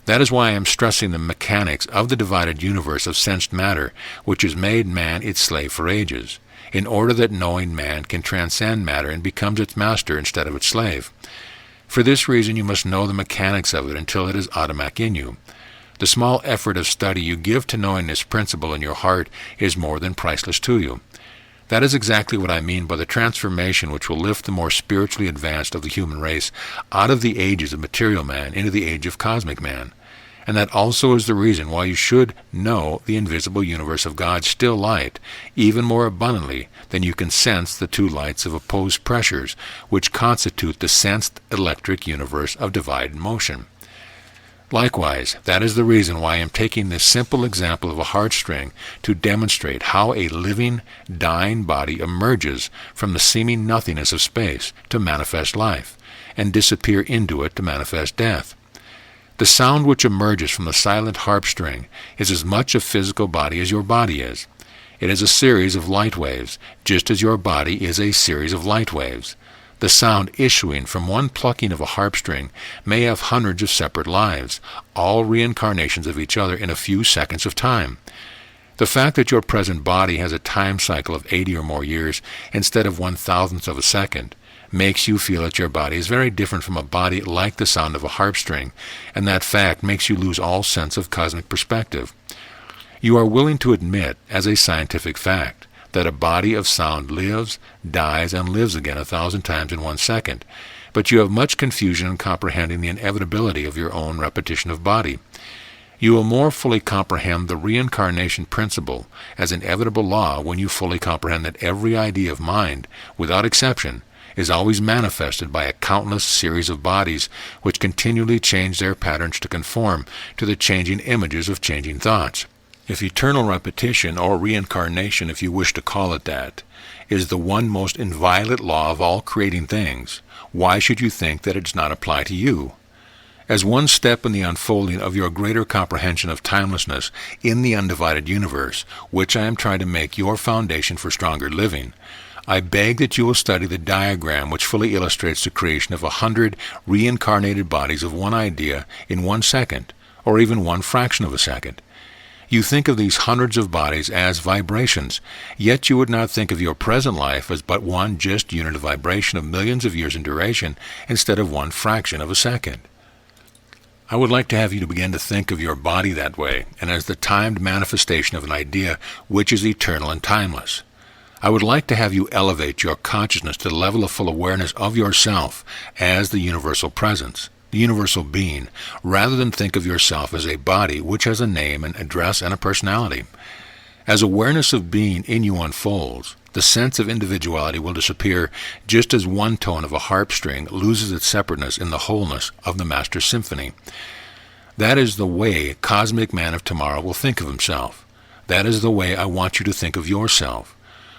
That is why I am stressing the mechanics of the divided universe of sensed matter, which has made man its slave for ages, in order that knowing man can transcend matter and becomes its master instead of its slave. For this reason you must know the mechanics of it until it is automatic in you. The small effort of study you give to knowing this principle in your heart is more than priceless to you. That is exactly what I mean by the transformation which will lift the more spiritually advanced of the human race out of the ages of material man into the age of cosmic man. And that also is the reason why you should know the invisible universe of God's still light even more abundantly than you can sense the two lights of opposed pressures which constitute the sensed electric universe of divided motion. Likewise, that is the reason why I am taking this simple example of a heartstring to demonstrate how a living, dying body emerges from the seeming nothingness of space to manifest life, and disappear into it to manifest death. The sound which emerges from the silent harp string is as much a physical body as your body is. It is a series of light waves, just as your body is a series of light waves. The sound issuing from one plucking of a harp string may have hundreds of separate lives, all reincarnations of each other in a few seconds of time. The fact that your present body has a time cycle of 80 or more years instead of 1,000th of a second makes you feel that your body is very different from a body like the sound of a harp string, and that fact makes you lose all sense of cosmic perspective. You are willing to admit, as a scientific fact, that a body of sound lives, dies, and lives again 1,000 times in 1 second, but you have much confusion in comprehending the inevitability of your own repetition of body. You will more fully comprehend the reincarnation principle as inevitable law when you fully comprehend that every idea of mind, without exception, is always manifested by a countless series of bodies which continually change their patterns to conform to the changing images of changing thoughts. If eternal repetition, or reincarnation if you wish to call it that, is the one most inviolate law of all creating things, why should you think that it does not apply to you? As one step in the unfolding of your greater comprehension of timelessness in the undivided universe, which I am trying to make your foundation for stronger living, I beg that you will study the diagram which fully illustrates the creation of 100 reincarnated bodies of one idea in 1 second, or even 1 fraction of a second. You think of these hundreds of bodies as vibrations, yet you would not think of your present life as but one just unit of vibration of millions of years in duration instead of 1 fraction of a second. I would like to have you to begin to think of your body that way, and as the timed manifestation of an idea which is eternal and timeless. I would like to have you elevate your consciousness to the level of full awareness of yourself as the universal presence, the universal being, rather than think of yourself as a body which has a name, an address, and a personality. As awareness of being in you unfolds, the sense of individuality will disappear just as one tone of a harp string loses its separateness in the wholeness of the Master's symphony. That is the way Cosmic Man of tomorrow will think of himself. That is the way I want you to think of yourself.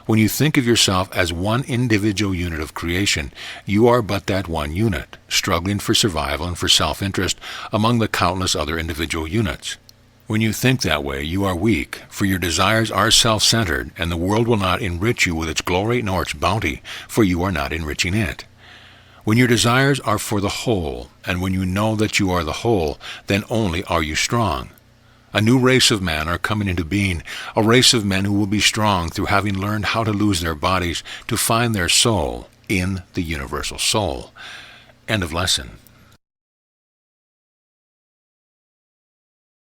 When you think of yourself as one individual unit of creation, you are but that one unit, struggling for survival and for self-interest among the countless other individual units. When you think that way, you are weak, for your desires are self-centered, and the world will not enrich you with its glory nor its bounty, for you are not enriching it. When your desires are for the whole, and when you know that you are the whole, then only are you strong. A new race of men are coming into being, a race of men who will be strong through having learned how to lose their bodies to find their soul in the universal soul. End of lesson.